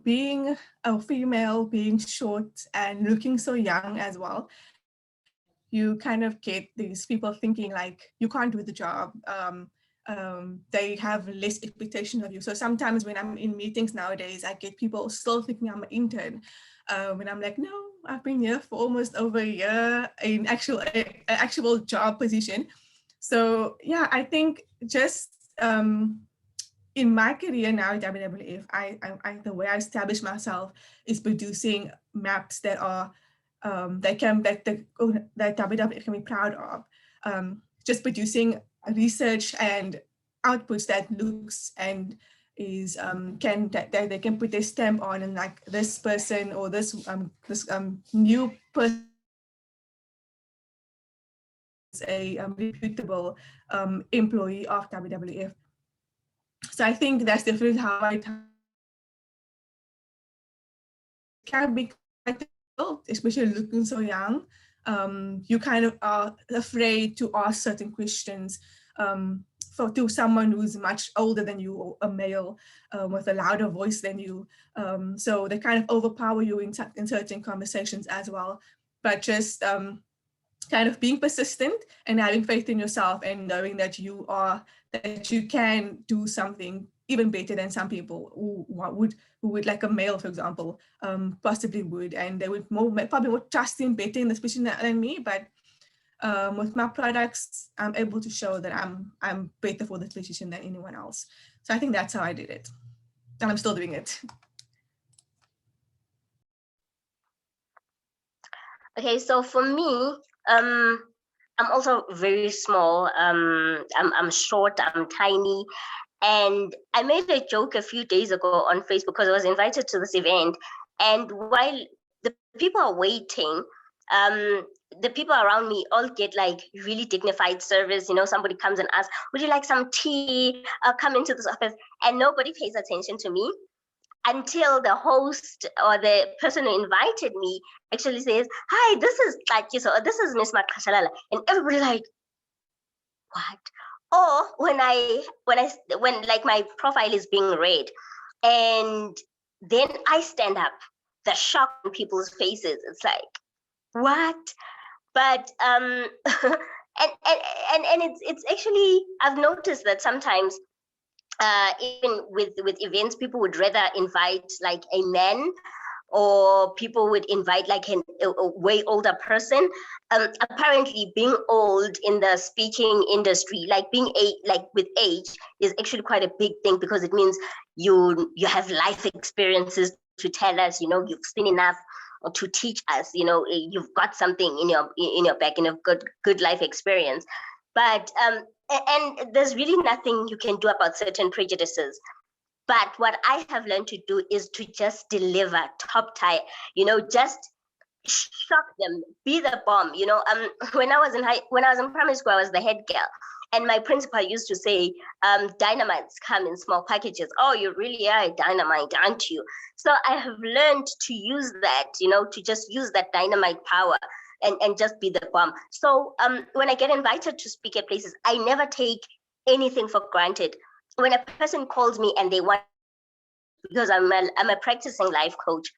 Being a female, being short and looking so young as well, you kind of get these people thinking like you can't do the job. They have less expectation of you. So sometimes when I'm in meetings nowadays, I get people still thinking I'm an intern. When I'm like, no, I've been here for almost over a year in actual job position. So yeah, I think just in my career now at WWF, the way I establish myself is producing maps that are that WWF can be proud of. Just producing research and outputs that looks and is that they can put their stamp on, and like this person or this new person is a reputable employee of WWF. So I think that's definitely how I can be quite difficult, especially looking so young. You kind of are afraid to ask certain questions to someone who's much older than you, or a male with a louder voice than you. So they kind of overpower you in certain conversations as well. But just kind of being persistent and having faith in yourself and knowing that you can do something even better than some people who would like a male, for example, possibly would, and they would probably more trust in better in this position than me. But with my products, I'm able to show that I'm better for this position than anyone else. So I think that's how I did it, and I'm still doing it. Okay, so for me, I'm also very small. I'm short, I'm tiny. And I made a joke a few days ago on Facebook because I was invited to this event. And while the people are waiting, the people around me all get like really dignified service. You know, somebody comes and asks, would you like some tea? Come into this office. And nobody pays attention to me until the host or the person who invited me actually says, hi, this is Xatyiswa, or this is Miss Maqashalala. And everybody like, what? Or when like my profile is being read and then I stand up, the shock on people's faces, it's like, what? But and it's actually, I've noticed that sometimes even with events, people would rather invite like a man, or people would invite like a way older person. Apparently being old in the speaking industry, like with age, is actually quite a big thing, because it means you have life experiences to tell us, you know, you've seen enough to teach us, you know, you've got something in your back, in a good life experience. But and there's really nothing you can do about certain prejudices. But what I have learned to do is to just deliver top tier, you know, just shock them, be the bomb. You know, when I was in primary school, I was the head girl. And my principal used to say, dynamites come in small packages. Oh, you really are a dynamite, aren't you? So I have learned to use that, you know, to just use that dynamite power and just be the bomb. So when I get invited to speak at places, I never take anything for granted. When a person calls me and they want, because I'm a practicing life coach,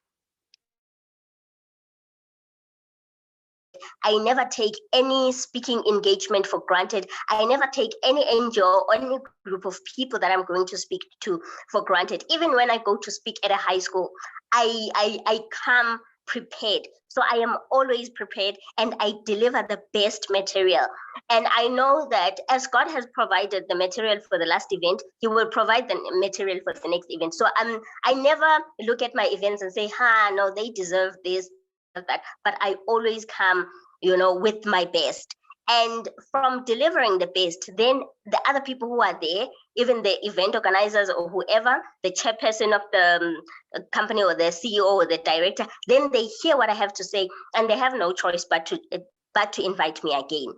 I never take any speaking engagement for granted. I never take any NGO or any group of people that I'm going to speak to for granted. Even when I go to speak at a high school, I come prepared. So I am always prepared, and I deliver the best material. And I know that as God has provided the material for the last event, He will provide the material for the next event. So I never look at my events and say, no, they deserve this, that. But I always come, you know, with my best. And from delivering the best, then the other people who are there, even the event organizers or whoever, the chairperson of the company or the CEO or the director, then they hear what I have to say, and they have no choice but to invite me again.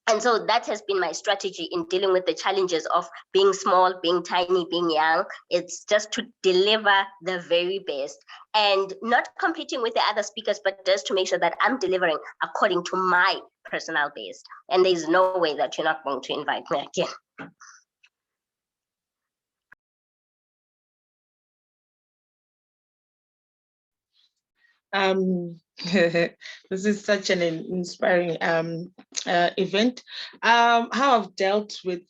And so that has been my strategy in dealing with the challenges of being small, being tiny, being young. It's just to deliver the very best and not competing with the other speakers, but just to make sure that I'm delivering according to my personal best. And there's no way that you're not going to invite me again. This is such an inspiring event. How I've dealt with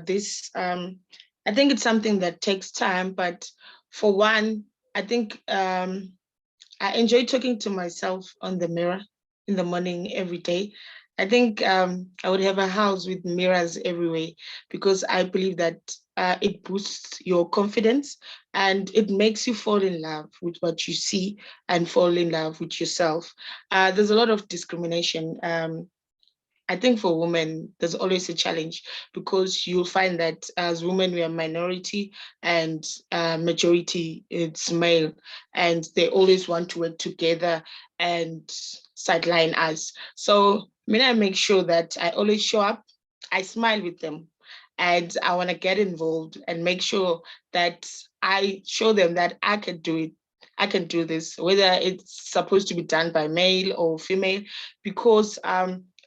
this, I think it's something that takes time, but for one, I think I enjoy talking to myself on the mirror in the morning every day. I think I would have a house with mirrors everywhere because I believe that it boosts your confidence and it makes you fall in love with what you see and fall in love with yourself. There's a lot of discrimination. I think for women, there's always a challenge because you'll find that as women, we are minority and majority, it's male, and they always want to work together and sideline us. So I make sure that I always show up, I smile with them, and I want to get involved and make sure that I show them that I can do it. I can do this, whether it's supposed to be done by male or female, because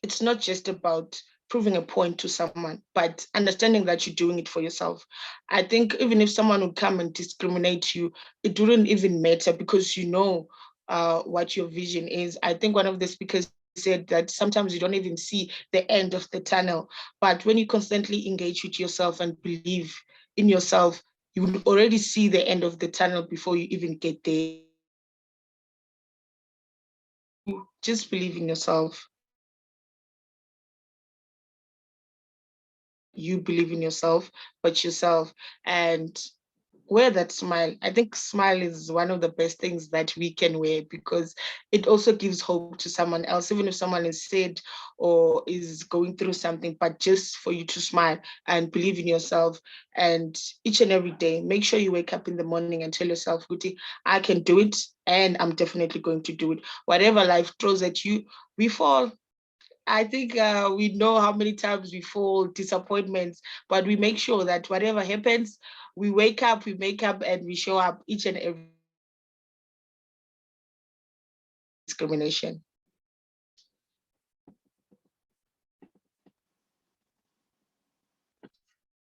it's not just about proving a point to someone, but understanding that you're doing it for yourself. I think even if someone would come and discriminate you, it wouldn't even matter because you know what your vision is. I think one of the speakers said that sometimes you don't even see the end of the tunnel, but when you constantly engage with yourself and believe in yourself, you will already see the end of the tunnel before you even get there. Just believe in yourself. You believe in yourself, but yourself, and wear that smile. I think smile is one of the best things that we can wear because it also gives hope to someone else, even if someone is sad or is going through something, but just for you to smile and believe in yourself. And each and every day, make sure you wake up in the morning and tell yourself, Guti, I can do it and I'm definitely going to do it. Whatever life throws at you, we fall. I think we know how many times we fall, disappointments, but we make sure that whatever happens, we wake up, we make up, and we show up each and every discrimination.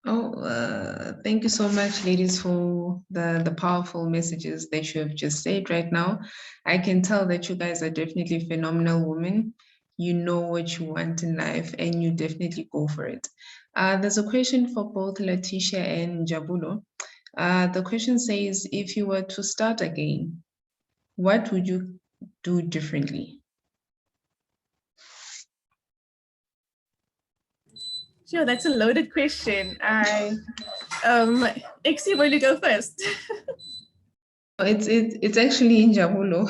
Oh, thank you so much, ladies, for the powerful messages that you have just said right now. I can tell that you guys are definitely phenomenal women. You know what you want in life, and you definitely go for it. There's a question for both Laetitia and Njabulo. The question says, if you were to start again, what would you do differently? Sure, that's a loaded question. Ixie, will you go first? It's actually in Njabulo.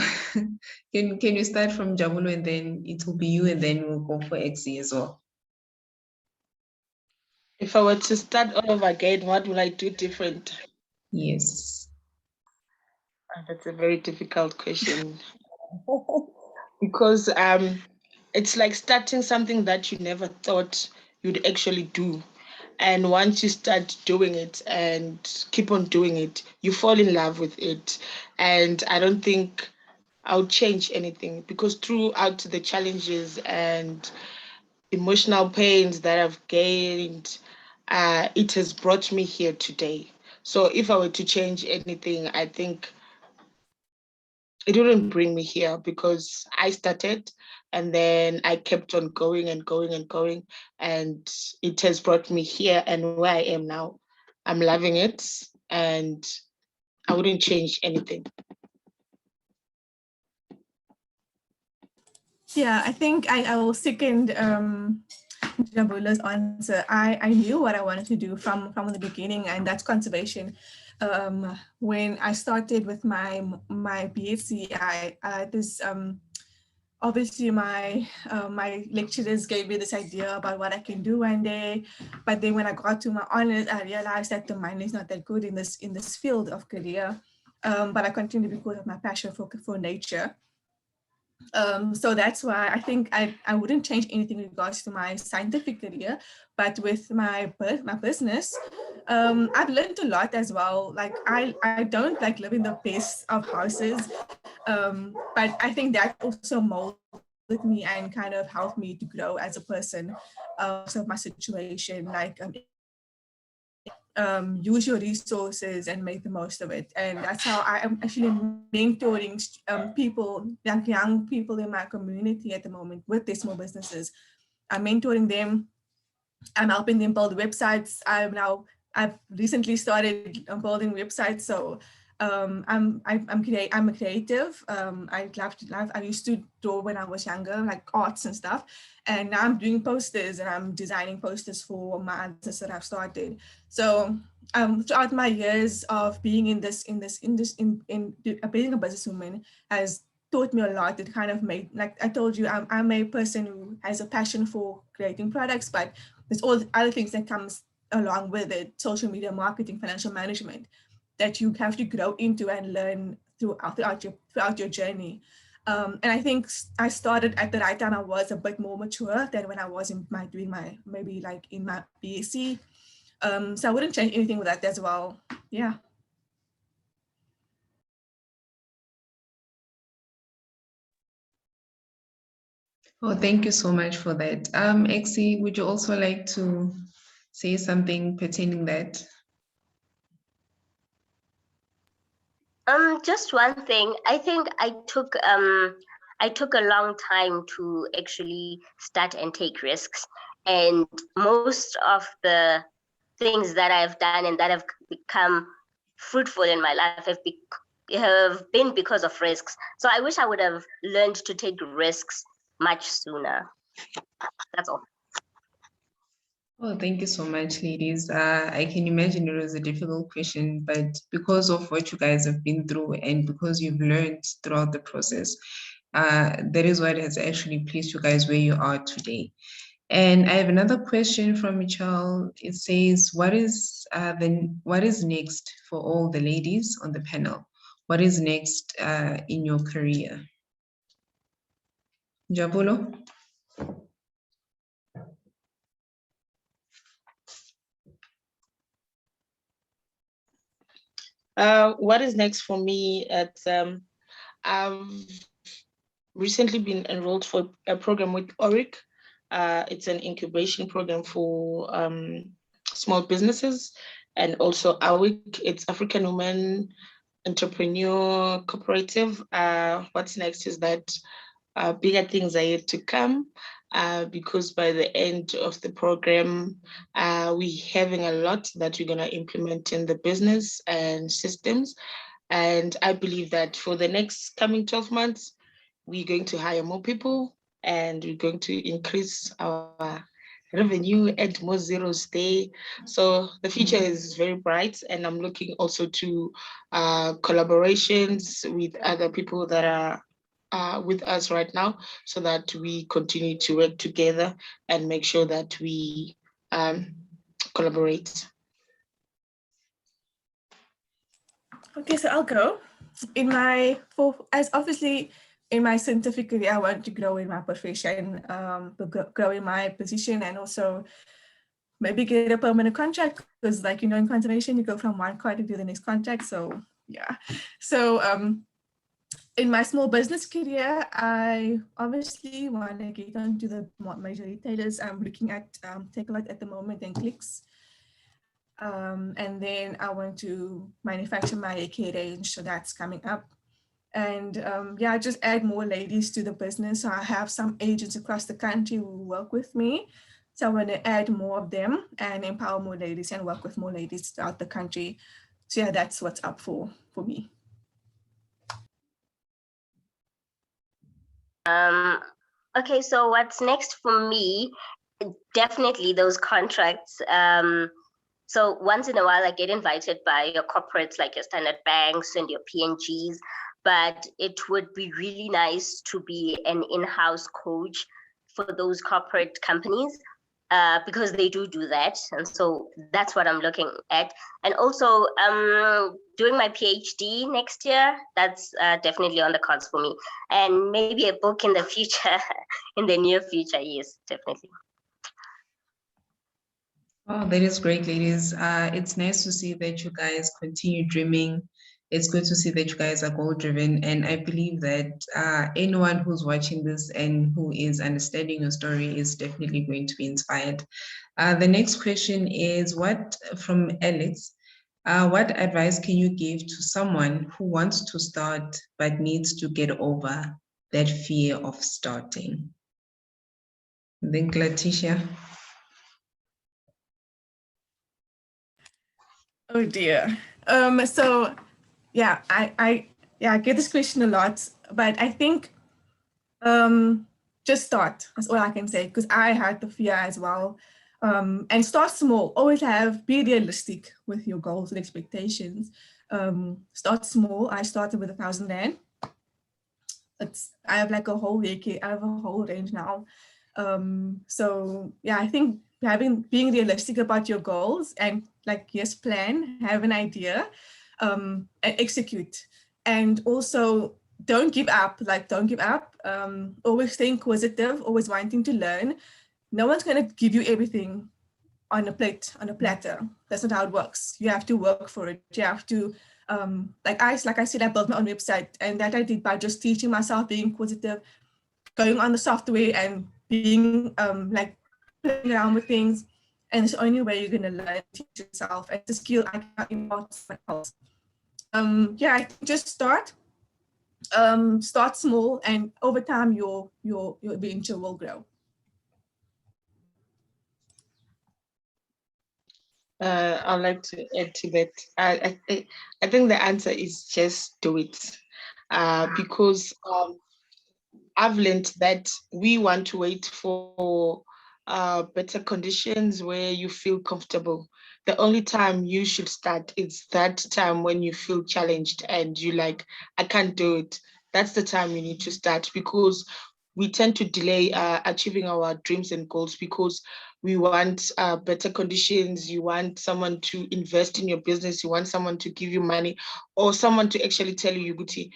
Can you start from Njabulo and then it will be you and then we'll go for Exie as well. If I were to start all over again, what will I do different? Yes. That's a very difficult question because it's like starting something that you never thought you'd actually do. And once you start doing it and keep on doing it, you fall in love with it. And I don't think I'll change anything because throughout the challenges and emotional pains that I've gained, it has brought me here today. So if I were to change anything, I think it wouldn't bring me here because I started and then I kept on going and going and going, and it has brought me here and where I am now. I'm loving it and I wouldn't change anything. Yeah, I think I will second Njabulo's answer. I knew what I wanted to do from the beginning, and that's conservation. When I started with my BSc, this obviously my lecturers gave me this idea about what I can do one day, but then when I got to my honors, I realized that the money is not that good in this field of career. But I continue because of my passion for nature. So that's why I think I wouldn't change anything in regards to my scientific career, but with my business, I've learned a lot as well. Like I don't like live in the best of houses, but I think that also molded me and kind of helped me to grow as a person. So my situation, like use your resources and make the most of it. And that's how I am actually mentoring people, young people in my community at the moment with their small businesses. I'm mentoring them. I'm helping them build websites. I've recently started building websites. So I'm a creative. I used to draw when I was younger, like arts and stuff. And now I'm doing posters and I'm designing posters for my business that I've started. So throughout my years of being in being a businesswoman has taught me a lot. It kind of made, like I told you, I'm a person who has a passion for creating products, but there's all the other things that comes along with it: social media marketing, financial management, that you have to grow into and learn throughout your journey. And I think I started at the right time. I was a bit more mature than when I was doing my BSc. So I wouldn't change anything with that as well. Yeah. Oh, thank you so much for that. Exie, would you also like to say something pertaining that? Just one thing. I think I took a long time to actually start and take risks, and most of the things that I've done and that have become fruitful in my life have been because of risks. So I wish I would have learned to take risks much sooner. That's all. Oh, thank you so much, ladies. I can imagine it was a difficult question, but because of what you guys have been through and because you've learned throughout the process, that is what has actually placed you guys where you are today. And I have another question from Michelle. It says, what is next for all the ladies on the panel? What is next in your career? Njabulo? What is next for me? I've recently been enrolled for a program with ORIC. It's an incubation program for small businesses, and also AWIC, it's African Women Entrepreneur Cooperative. What's next is that bigger things are yet to come, because by the end of the program, we're having a lot that we're going to implement in the business and systems. And I believe that for the next coming 12 months, we're going to hire more people and we're going to increase our revenue, add more zeros there. So the future is very bright, and I'm looking also to collaborations with other people that are with us right now, so that we continue to work together and make sure that we collaborate. Okay, so I'll go. Obviously in my scientific career, I want to grow in my profession, grow in my position, and also maybe get a permanent contract, because like, you know, in conservation, you go from one contract to the next contract. So yeah. So in my small business career, I obviously want to get onto the major retailers. I'm looking at Takealot at the moment and Clicks. And then I want to manufacture my AK range, so that's coming up. And yeah, just add more ladies to the business. So I have some agents across the country who work with me. So I want to add more of them and empower more ladies and work with more ladies throughout the country. So yeah, that's what's up for me. Okay, so what's next for me? Definitely those contracts. So once in a while, I get invited by your corporates like your Standard Banks and your PNGs, but it would be really nice to be an in-house coach for those corporate companies, because they do that. And so that's what I'm looking at. And also doing my PhD next year, that's definitely on the cards for me. And maybe a book in the future, in the near future, yes, definitely. Oh, that is great, ladies. It's nice to see that you guys continue dreaming It's good to see that you guys are goal-driven, and I believe that anyone who's watching this and who is understanding your story is definitely going to be inspired. The next question is from Alex. What advice can you give to someone who wants to start but needs to get over that fear of starting? I think Laetitia. Oh dear. So yeah, I get this question a lot, but I think just start. That's all I can say, because I had the fear as well. And start small. Always be realistic with your goals and expectations. Start small. I started with 1,000 rand. I have like a whole week. I have a whole range now. So yeah, I think being realistic about your goals and like, yes, plan, have an idea, and execute. And also don't give up, always stay inquisitive, always wanting to learn. No one's going to give you everything on a platter. That's not how it works. You have to work for it. You have to, like I said, I built my own website, and that I did by just teaching myself, being inquisitive, going on the software and being like playing around with things. And it's the only way you're going to learn, teach yourself. It's a skill I can't impart to someone else. Yeah, I think just start small, and over time your venture will grow. I'd like to add to that. I think the answer is just do it, because I've learned that we want to wait for better conditions where you feel comfortable. The only time you should start is that time when you feel challenged and you like, I can't do it. That's the time you need to start, because we tend to delay achieving our dreams and goals because we want better conditions. You want someone to invest in your business. You want someone to give you money, or someone to actually tell you, Guti,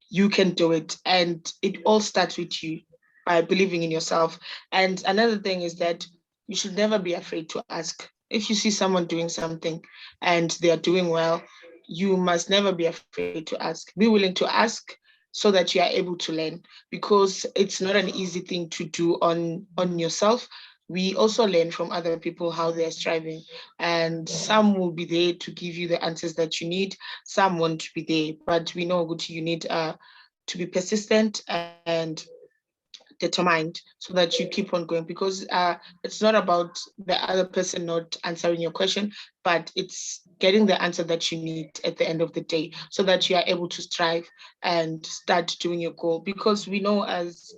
you can do it. And it all starts with you by believing in yourself. And another thing is that you should never be afraid to ask. If you see someone doing something and they are doing well, you must never be afraid to ask. Be willing to ask so that you are able to learn, because it's not an easy thing to do on yourself. We also learn from other people how they're striving, and some will be there to give you the answers that you need. Some won't be there, but we know, Guti, you need to be persistent and determined so that you keep on going, because it's not about the other person not answering your question, but it's getting the answer that you need at the end of the day so that you are able to strive and start doing your goal. Because we know as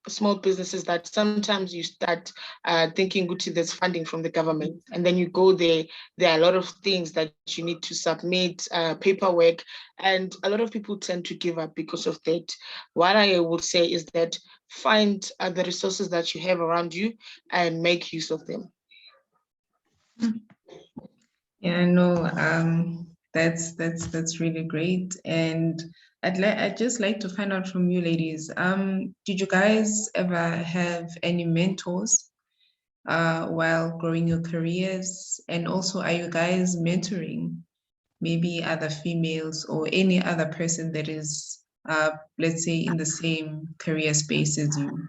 small businesses that sometimes you start thinking, Guti, there's funding from the government, and then you go there are a lot of things that you need to submit, paperwork, and a lot of people tend to give up because of that. What I would say is that find the resources that you have around you and make use of them. Yeah, no, that's really great. And I'd just like to find out from you ladies, did you guys ever have any mentors while growing your careers? And also, are you guys mentoring maybe other females or any other person that is, let's say, in the same career space as you?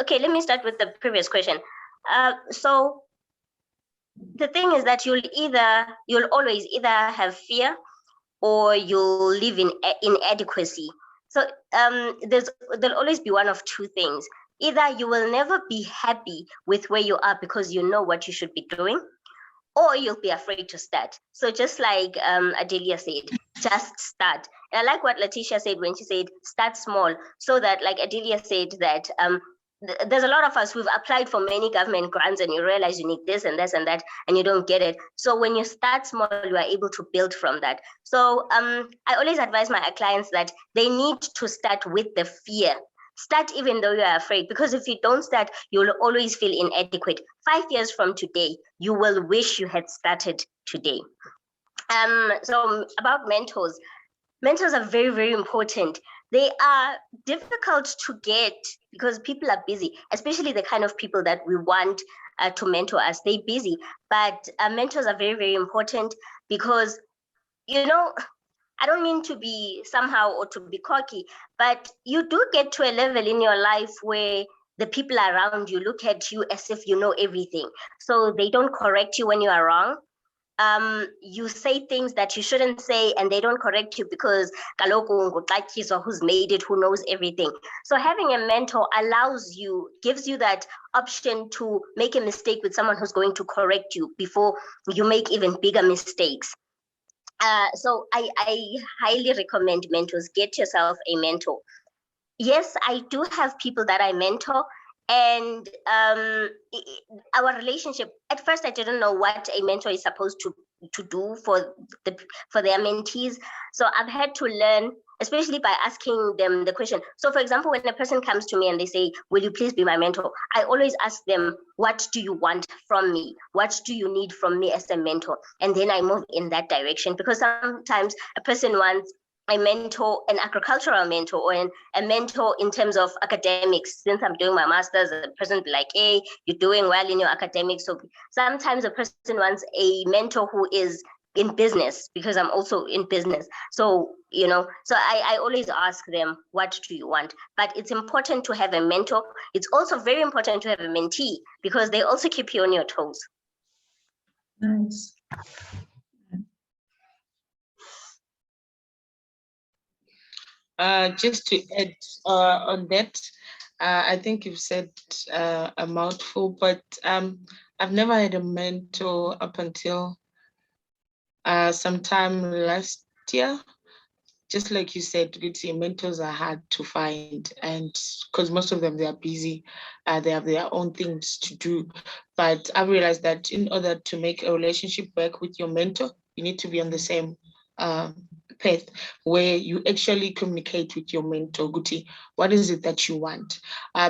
Okay, let me start with the previous question. So the thing is that you'll always either have fear or you'll live in inadequacy. So there'll always be one of two things. Either you will never be happy with where you are because you know what you should be doing, or you'll be afraid to start. So just like Adelide said, just start. And I like what Laetitia said when she said, start small, so that, like Adelide said, that there's a lot of us who've applied for many government grants and you realize you need this and this and that, and you don't get it. So when you start small, you are able to build from that. So I always advise my clients that they need to start with the fear. Start even though you are afraid, because if you don't start, you'll always feel inadequate. 5 years from today, you will wish you had started today. So about mentors are very, very important. They are difficult to get because people are busy, especially the kind of people that we want to mentor us. They're busy, but mentors are very, very important because, you know, I don't mean to be somehow or to be cocky, but you do get to a level in your life where the people around you look at you as if you know everything. So they don't correct you when you are wrong. You say things that you shouldn't say, and they don't correct you because kaloku Xatyiswa who's made it, who knows everything. So having a mentor gives you that option to make a mistake with someone who's going to correct you before you make even bigger mistakes. So I highly recommend mentors. Get yourself a mentor. Yes, I do have people that I mentor, and our relationship. At first, I didn't know what a mentor is supposed to do for their mentees. So I've had to learn, especially by asking them the question. So, for example, when a person comes to me and they say, "Will you please be my mentor?" I always ask them, "What do you want from me? What do you need from me as a mentor?" And then I move in that direction, because sometimes a person wants a mentor, an agricultural mentor, or a mentor in terms of academics. Since I'm doing my master's, a person be like, "Hey, you're doing well in your academics." So sometimes a person wants a mentor who is in business, because I'm also in business. So, so I always ask them, what do you want? But it's important to have a mentor. It's also very important to have a mentee, because they also keep you on your toes. Nice. Just to add on that, I think you've said a mouthful, but I've never had a mentor up until sometime last year. Just like you said, mentors are hard to find, and because most of them, they are busy, they have their own things to do. But I've realized that in order to make a relationship work with your mentor, you need to be on the same path where you actually communicate with your mentor. Guti, what is it that you want?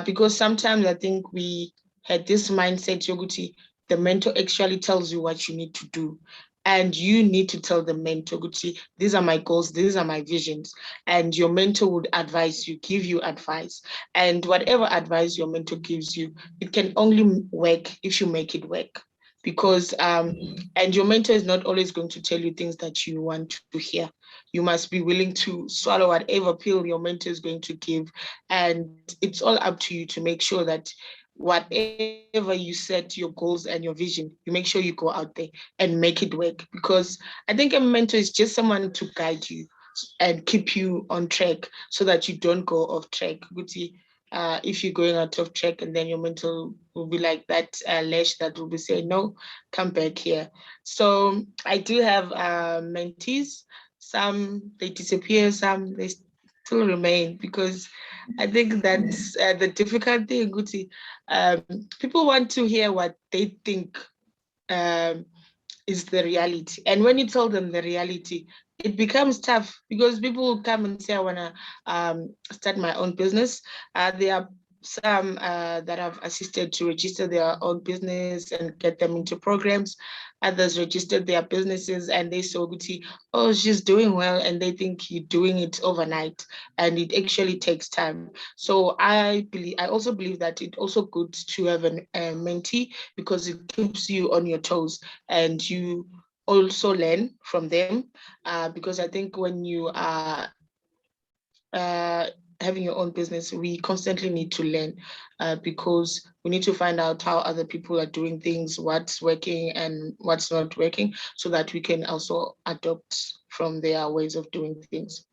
Because sometimes I think we had this mindset, Yoguti, the mentor actually tells you what you need to do. And you need to tell the mentor, Guti, these are my goals, these are my visions. And your mentor would advise you, give you advice. And whatever advice your mentor gives you, it can only work if you make it work. Because, and your mentor is not always going to tell you things that you want to hear. You must be willing to swallow whatever pill your mentor is going to give. And it's all up to you to make sure that whatever you set your goals and your vision, you make sure you go out there and make it work. Because I think a mentor is just someone to guide you and keep you on track so that you don't go off track. If you're going out of track, and then your mentor will be like that lash that will be saying, no, come back here. So I do have mentees. Some they disappear, some they still remain, because I think that's the difficult thing, Guti. People want to hear what they think is the reality. And when you tell them the reality, it becomes tough, because people will come and say, I want to start my own business. There are some that have assisted to register their own business and get them into programs. Others registered their businesses and they saw, oh, she's doing well, and they think you're doing it overnight, and it actually takes time. So I also believe that it's also good to have a mentee, because it keeps you on your toes and you also learn from them. Because I think when you are having your own business, we constantly need to learn, because we need to find out how other people are doing things, what's working and what's not working, so that we can also adopt from their ways of doing things.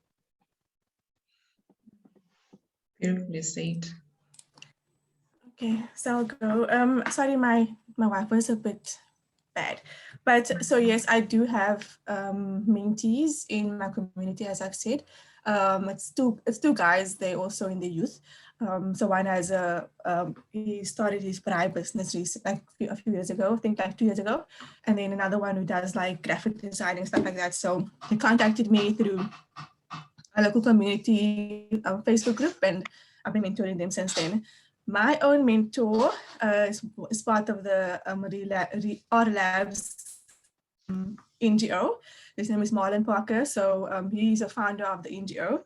Beautifully said. Okay, so I'll go. Sorry, my wife was a bit bad, but so yes, I do have mentees in my community, as I've said. It's two guys. They're also in the youth. So one has he started his private business recently, like a few years ago, I think like 2 years ago, and then another one who does like graphic design and stuff like that. So he contacted me through a local community Facebook group, and I've been mentoring them since then. My own mentor is part of the R Labs NGO. His name is Marlon Parker. So he's a founder of the NGO.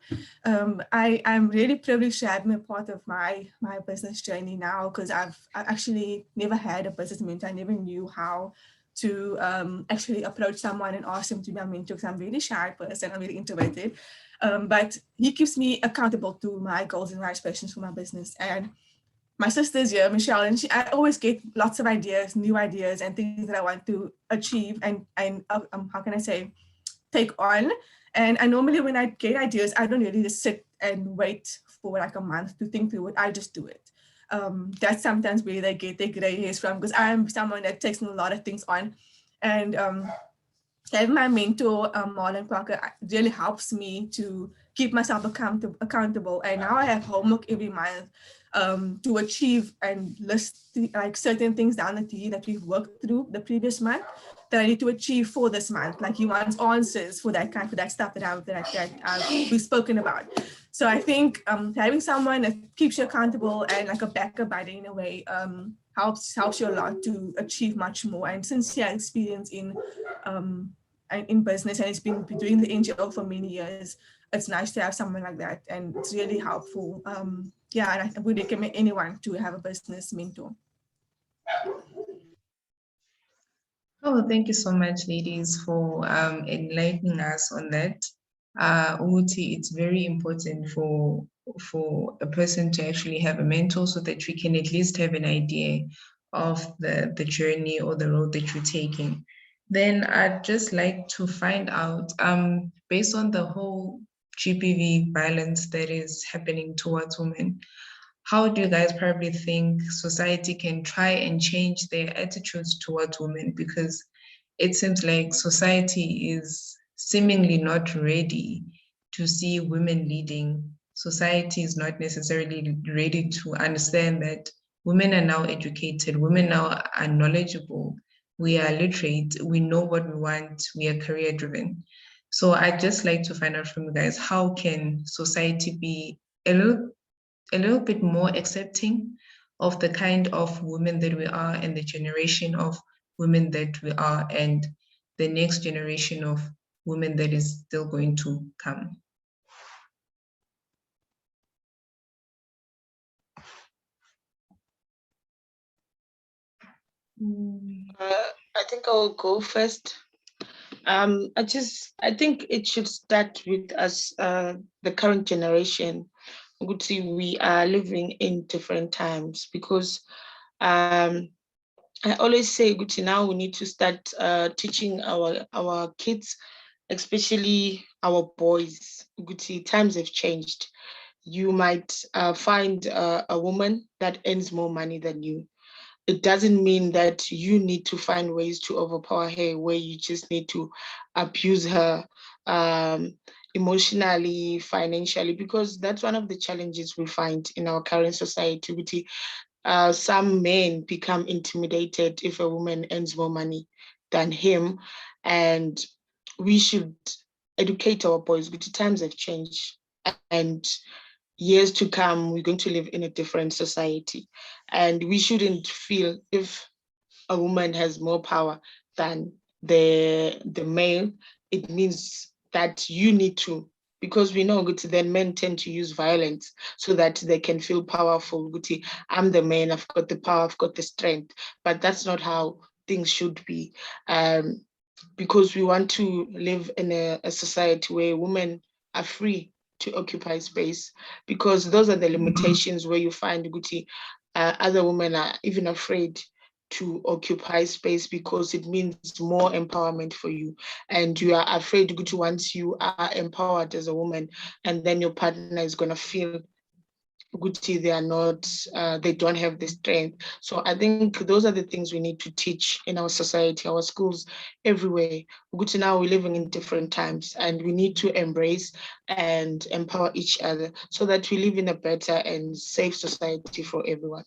I'm really privileged to have him a part of my business journey now, because I actually never had a business mentor. I never knew how to actually approach someone and ask them to be my mentor, because I'm a really shy person, I'm really introverted. But he keeps me accountable to my goals and my aspirations for my business. And my sister's here, Michelle, and I always get lots of ideas, new ideas, and things that I want to achieve and how can I say, take on. And I normally, when I get ideas, I don't really just sit and wait for like a month to think through it. I just do it. That's sometimes where they get their gray hairs from, because I'm someone that takes a lot of things on. And having my mentor, Marlon Parker, really helps me to keep myself accountable. And now I have homework every month to achieve and list like certain things down the T that we've worked through the previous month that I need to achieve for this month. Like he wants answers for that stuff that we've spoken about. So I think having someone that keeps you accountable and like a backup buddy in a way helps you a lot to achieve much more. And since he has experience in business and he's been doing the NGO for many years, it's nice to have someone like that, and it's really helpful. Yeah, and I would recommend anyone to have a business mentor. Oh, thank you so much, ladies, for enlightening us on that. Uti, it's very important for a person to actually have a mentor, so that we can at least have an idea of the journey or the road that you're taking. Then I'd just like to find out, based on the whole GBV violence that is happening towards women, how do you guys probably think society can try and change their attitudes towards women? Because it seems like society is seemingly not ready to see women leading. Society is not necessarily ready to understand that women are now educated, women now are knowledgeable, we are literate, we know what we want, we are career driven. So I'd just like to find out from you guys, how can society be a little bit more accepting of the kind of women that we are, and the generation of women that we are, and the next generation of women that is still going to come. I think I'll go first. I think it should start with us, the current generation. We are living in different times, because I always say, now we need to start teaching our kids, especially our boys. Times have changed. You might find a woman that earns more money than you. It doesn't mean that you need to find ways to overpower her, where you just need to abuse her emotionally, financially, because that's one of the challenges we find in our current society. Some men become intimidated if a woman earns more money than him, and we should educate our boys. Times have changed, and years to come, we're going to live in a different society, and we shouldn't feel if a woman has more power than the male, it means that you need to, because we know then men tend to use violence so that they can feel powerful. I'm the man, I've got the power, I've got the strength, but that's not how things should be. Because we want to live in a society where women are free to occupy space, because those are the limitations where you find other women are even afraid to occupy space, because it means more empowerment for you, and you are afraid once you are empowered as a woman, and then your partner is going to feel they are not, they don't have the strength. So I think those are the things we need to teach in our society, our schools, everywhere. Now we're living in different times, and we need to embrace and empower each other so that we live in a better and safe society for everyone.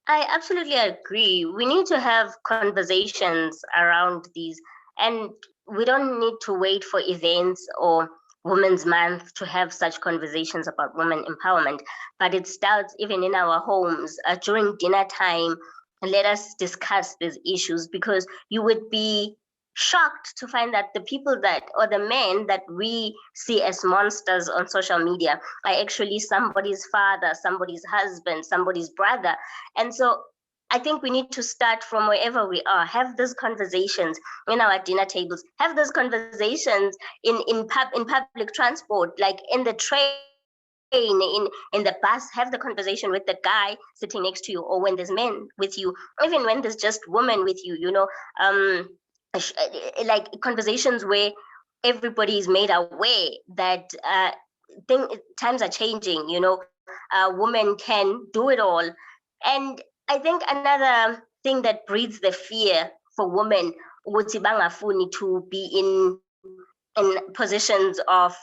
I absolutely agree. We need to have conversations around these. And we don't need to wait for events or Women's Month to have such conversations about women empowerment, but it starts even in our homes during dinner time. Let us discuss these issues, because you would be shocked to find that the people that, or the men that we see as monsters on social media, are actually somebody's father, somebody's husband, somebody's brother. And so I think we need to start from wherever we are, have these conversations in our dinner tables, have those conversations in public transport, like in the train, in the bus, have the conversation with the guy sitting next to you, or when there's men with you, even when there's just women with you, like conversations where everybody is made aware that times are changing, women can do it all. And I think another thing that breeds the fear for women ukuthi bangafuni to be in positions of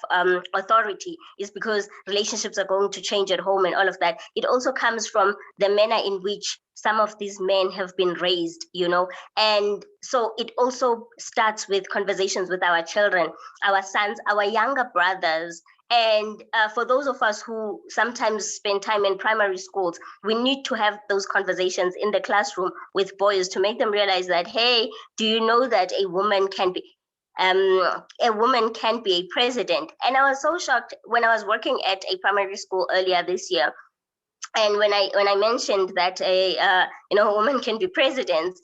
authority is because relationships are going to change at home and all of that. It also comes from the manner in which some of these men have been raised, and so it also starts with conversations with our children, our sons, our younger brothers. And for those of us who sometimes spend time in primary schools, we need to have those conversations in the classroom with boys to make them realize that, hey, do you know that a woman can be a president? And I was so shocked when I was working at a primary school earlier this year, and when I mentioned that a woman can be president,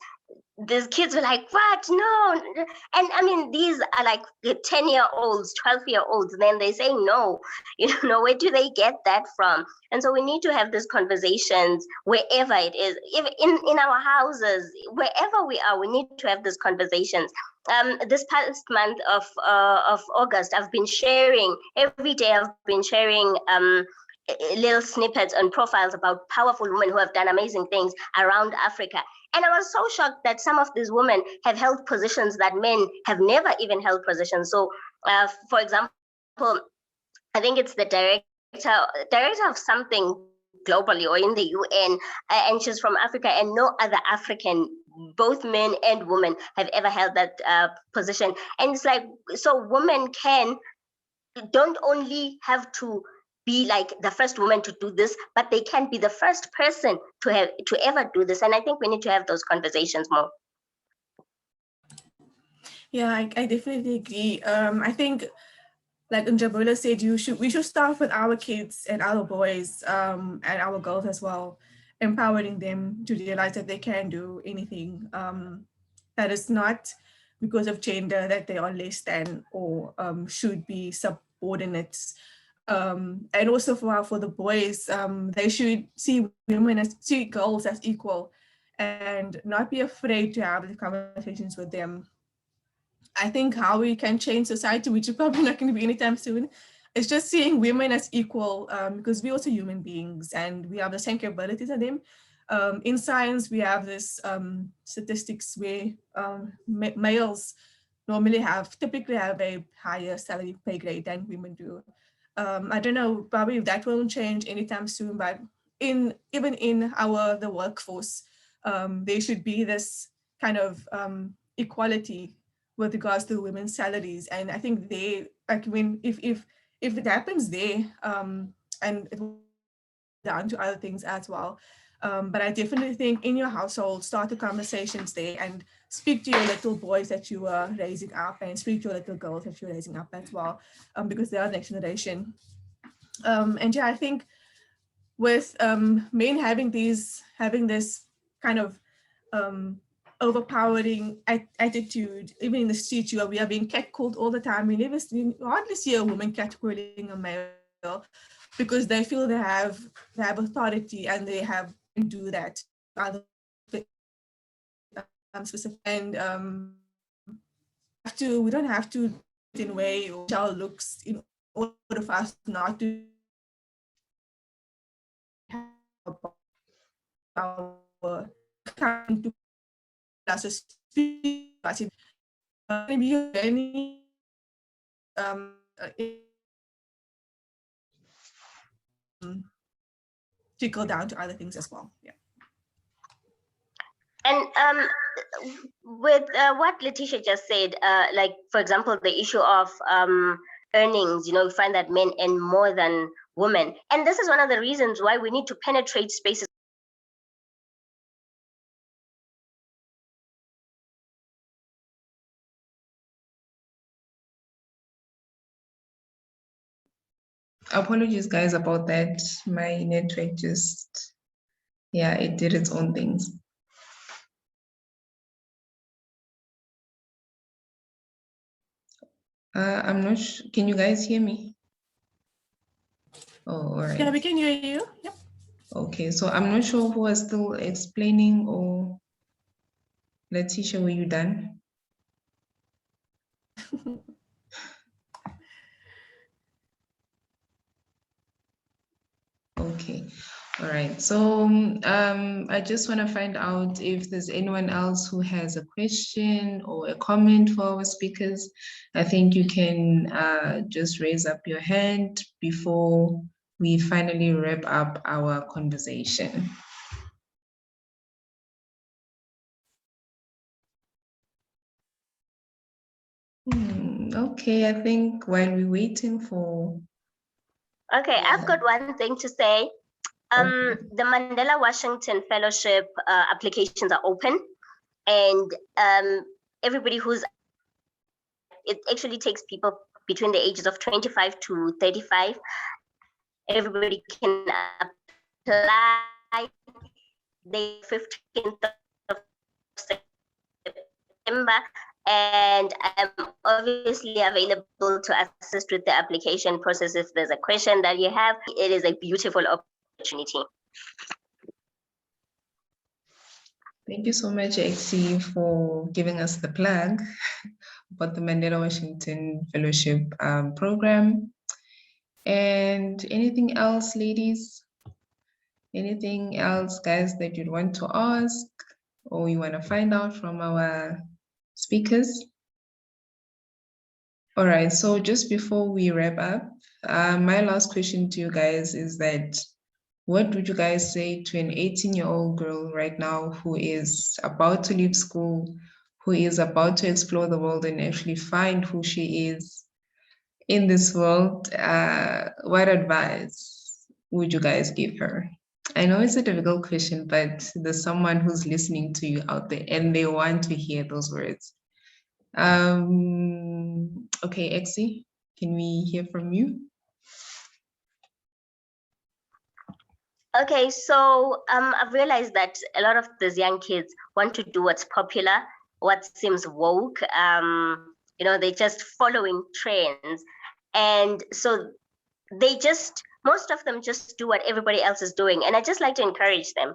these kids were like, what? No. And I mean, these are like 10-year-olds, 12-year-olds, then they say no. Where do they get that from? And so we need to have these conversations wherever it is, even in our houses, wherever we are, we need to have these conversations. This past month of August, I've been sharing, every day I've been sharing little snippets and profiles about powerful women who have done amazing things around Africa. And I was so shocked that some of these women have held positions that men have never even held positions. So, for example, I think it's the director of something globally or in the UN, and she's from Africa, and no other African, both men and women, have ever held that position. And it's like, so women don't only have to be like the first woman to do this, but they can be the first person to ever do this. And I think we need to have those conversations more. Yeah, I definitely agree. I think, like Njabulo said, we should start with our kids and our boys and our girls as well, empowering them to realize that they can do anything. That is not because of gender that they are less than or should be subordinates. And also for the boys, they should see girls as equal and not be afraid to have the conversations with them. I think how we can change society, which is probably not going to be anytime soon, is just seeing women as equal, because we're also human beings and we have the same capabilities as them. In science, we have this statistics where males typically have a higher salary pay grade than women do. I don't know, probably that won't change anytime soon, but even in the workforce, there should be this kind of equality with regards to women's salaries. And I think if it happens there, and it will down to other things as well. But I definitely think in your household, start the conversations there and speak to your little boys that you are raising up, and speak to your little girls that you're raising up as well, because they are the next generation. And yeah, I think with men having this kind of overpowering attitude, even in the street, we are being catcalled all the time. We hardly see a woman catcalling a male, because they feel they have authority and they can do that. Specific, and we don't have to in a way or child looks in order for us not to have our come to classes any trickle down to other things as well. Yeah. And with what Laetitia just said, like for example, the issue of earnings, you find that men earn more than women, and this is one of the reasons why we need to penetrate spaces. Apologies, guys, about that. My network just, yeah, it did its own things. I'm not sure. Can you guys hear me? Oh, all right. Yeah, we can hear you. Yep. Okay, so I'm not sure who was still explaining, or Laetitia, were you done? Okay, all right. So I just want to find out if there's anyone else who has a question or a comment for our speakers. I think you can just raise up your hand before we finally wrap up our conversation. Okay, I think while we're waiting for... Okay, I've got one thing to say. Okay. The Mandela Washington Fellowship applications are open, and everybody it actually takes people between the ages of 25 to 35. Everybody can apply. The 15th of September, and I'm obviously available to assist with the application process if there's a question that you have. It is a beautiful opportunity. Thank you so much, Exie, for giving us the plug about the Mandela Washington Fellowship program. And anything else, ladies? Anything else, guys, that you'd want to ask or you want to find out from our speakers? All right, so just before we wrap up, my last question to you guys is that what would you guys say to an 18-year-old girl right now who is about to leave school, who is about to explore the world and actually find who she is in this world? What advice would you guys give her? I know it's a difficult question, but there's someone who's listening to you out there and they want to hear those words. Okay, Exie, can we hear from you? Okay, so I've realized that a lot of these young kids want to do what's popular, what seems woke. They're just following trends. And so most of them just do what everybody else is doing. And I just like to encourage them.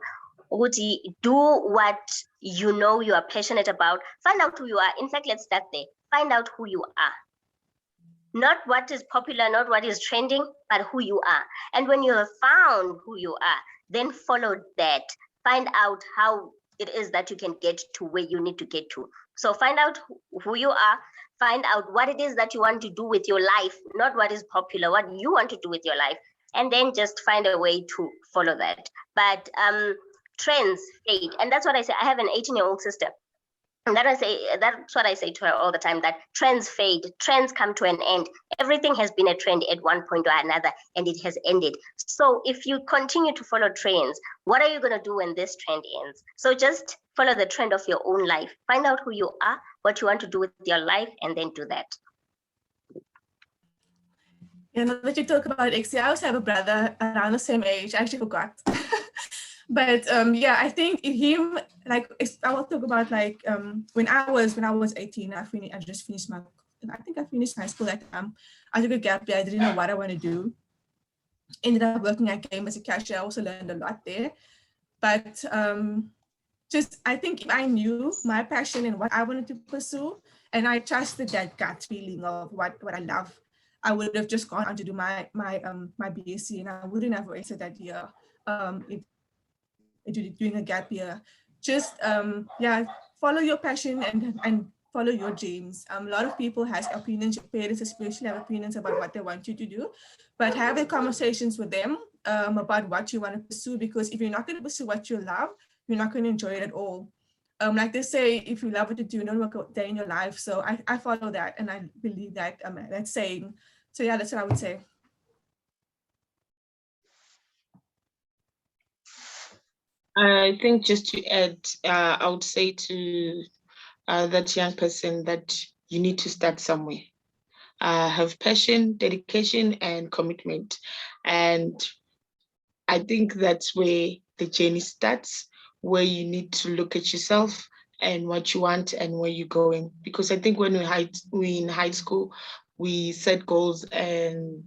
Woody, do what you know you are passionate about. Find out who you are. In fact, let's start there. Find out who you are. Not what is popular, not what is trending, but who you are. And when you have found who you are, then follow that. Find out how it is that you can get to where you need to get to. So find out who you are, find out what it is that you want to do with your life, not what is popular, what you want to do with your life, and then just find a way to follow that. But trends fade. And that's what I say. I have an 18-year-old sister. And that's what I say to her all the time, that trends fade, trends come to an end. Everything has been a trend at one point or another, and it has ended. So if you continue to follow trends, what are you going to do when this trend ends? So just follow the trend of your own life. Find out who you are, what you want to do with your life, and then do that. You know, that you talk about Exie, I also have a brother around the same age. I actually forgot. But yeah, I think him, like, I will talk about like when I was 18, I just finished I finished high school that time. I took a gap year. I didn't know what I want to do. Ended up working at Game as a cashier. I also learned a lot there. But I think if I knew my passion and what I wanted to pursue, and I trusted that gut feeling of what I love, I would have just gone on to do my BSc, and I wouldn't have wasted that year doing a gap year. Just follow your passion and follow your dreams. A lot of people has opinions, your parents especially have opinions about what they want you to do, but have the conversations with them about what you want to pursue, because if you're not going to pursue what you love, you're not going to enjoy it at all. like they say, if you love what you do, don't work a day in your life. So I follow that, and I believe that that's saying. So yeah, that's what I would say. I think just to add, I would say to that young person that you need to start somewhere. Have passion, dedication, and commitment. And I think that's where the journey starts, where you need to look at yourself and what you want and where you're going. Because I think when we in high school, we set goals and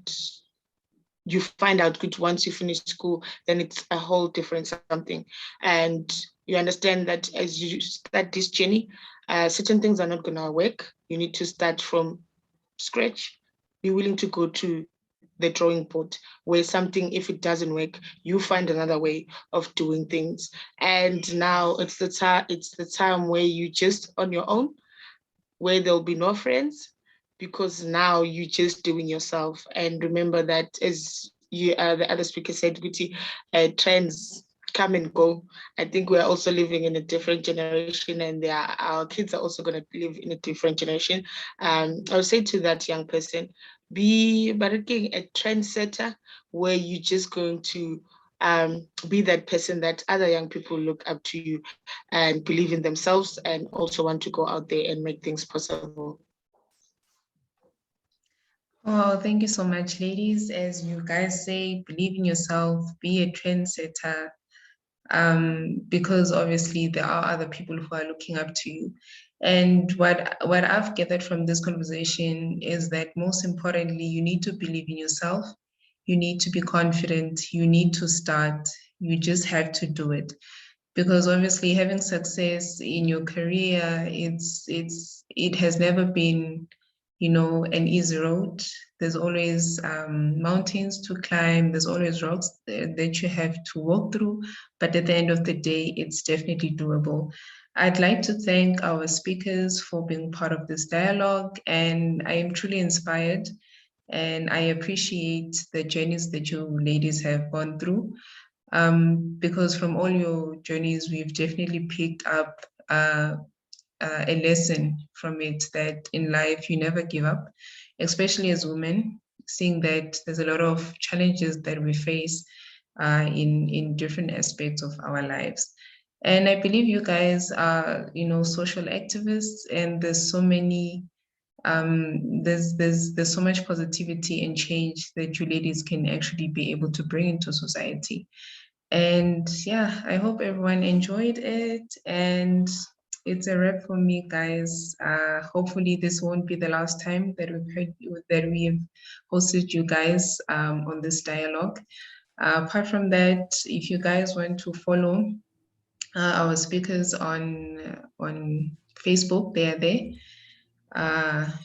you find out good once you finish school, then it's a whole different something. And you understand that as you start this journey, certain things are not going to work. You need to start from scratch, be willing to go to the drawing board where something, if it doesn't work, you find another way of doing things. And now it's the time where you just on your own, where there'll be no friends, because now you're just doing yourself. And remember that, as you the other speaker said, Guti, trends come and go. I think we're also living in a different generation, and our kids are also going to live in a different generation. I would say to that young person, be a trendsetter, where you're just going to be that person that other young people look up to you and believe in themselves and also want to go out there and make things possible. Well, thank you so much, ladies. As you guys say, believe in yourself, be a trendsetter, because obviously there are other people who are looking up to you. And what I've gathered from this conversation is that most importantly, you need to believe in yourself. You need to be confident. You need to start. You just have to do it. Because obviously having success in your career, it has never been, an easy road. There's always mountains to climb. There's always rocks that you have to walk through. But at the end of the day, it's definitely doable. I'd like to thank our speakers for being part of this dialogue, and I am truly inspired, and I appreciate the journeys that you ladies have gone through. Because from all your journeys, we've definitely picked up a lesson from it, that in life you never give up, especially as women, seeing that there's a lot of challenges that we face in different aspects of our lives. And I believe you guys are, social activists, and there's so many there's so much positivity and change that you ladies can actually be able to bring into society. And yeah, I hope everyone enjoyed it. And it's a wrap for me, guys. Hopefully this won't be the last time that we've hosted you guys on this dialogue. Apart from that, if you guys want to follow our speakers on Facebook, they are there.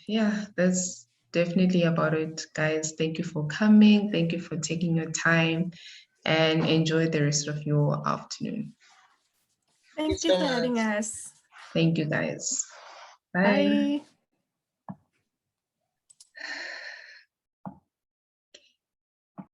Yeah, that's definitely about it, guys. Thank you for coming. Thank you for taking your time, and enjoy the rest of your afternoon. Thank you for having us. Thank you, guys. Bye. Bye.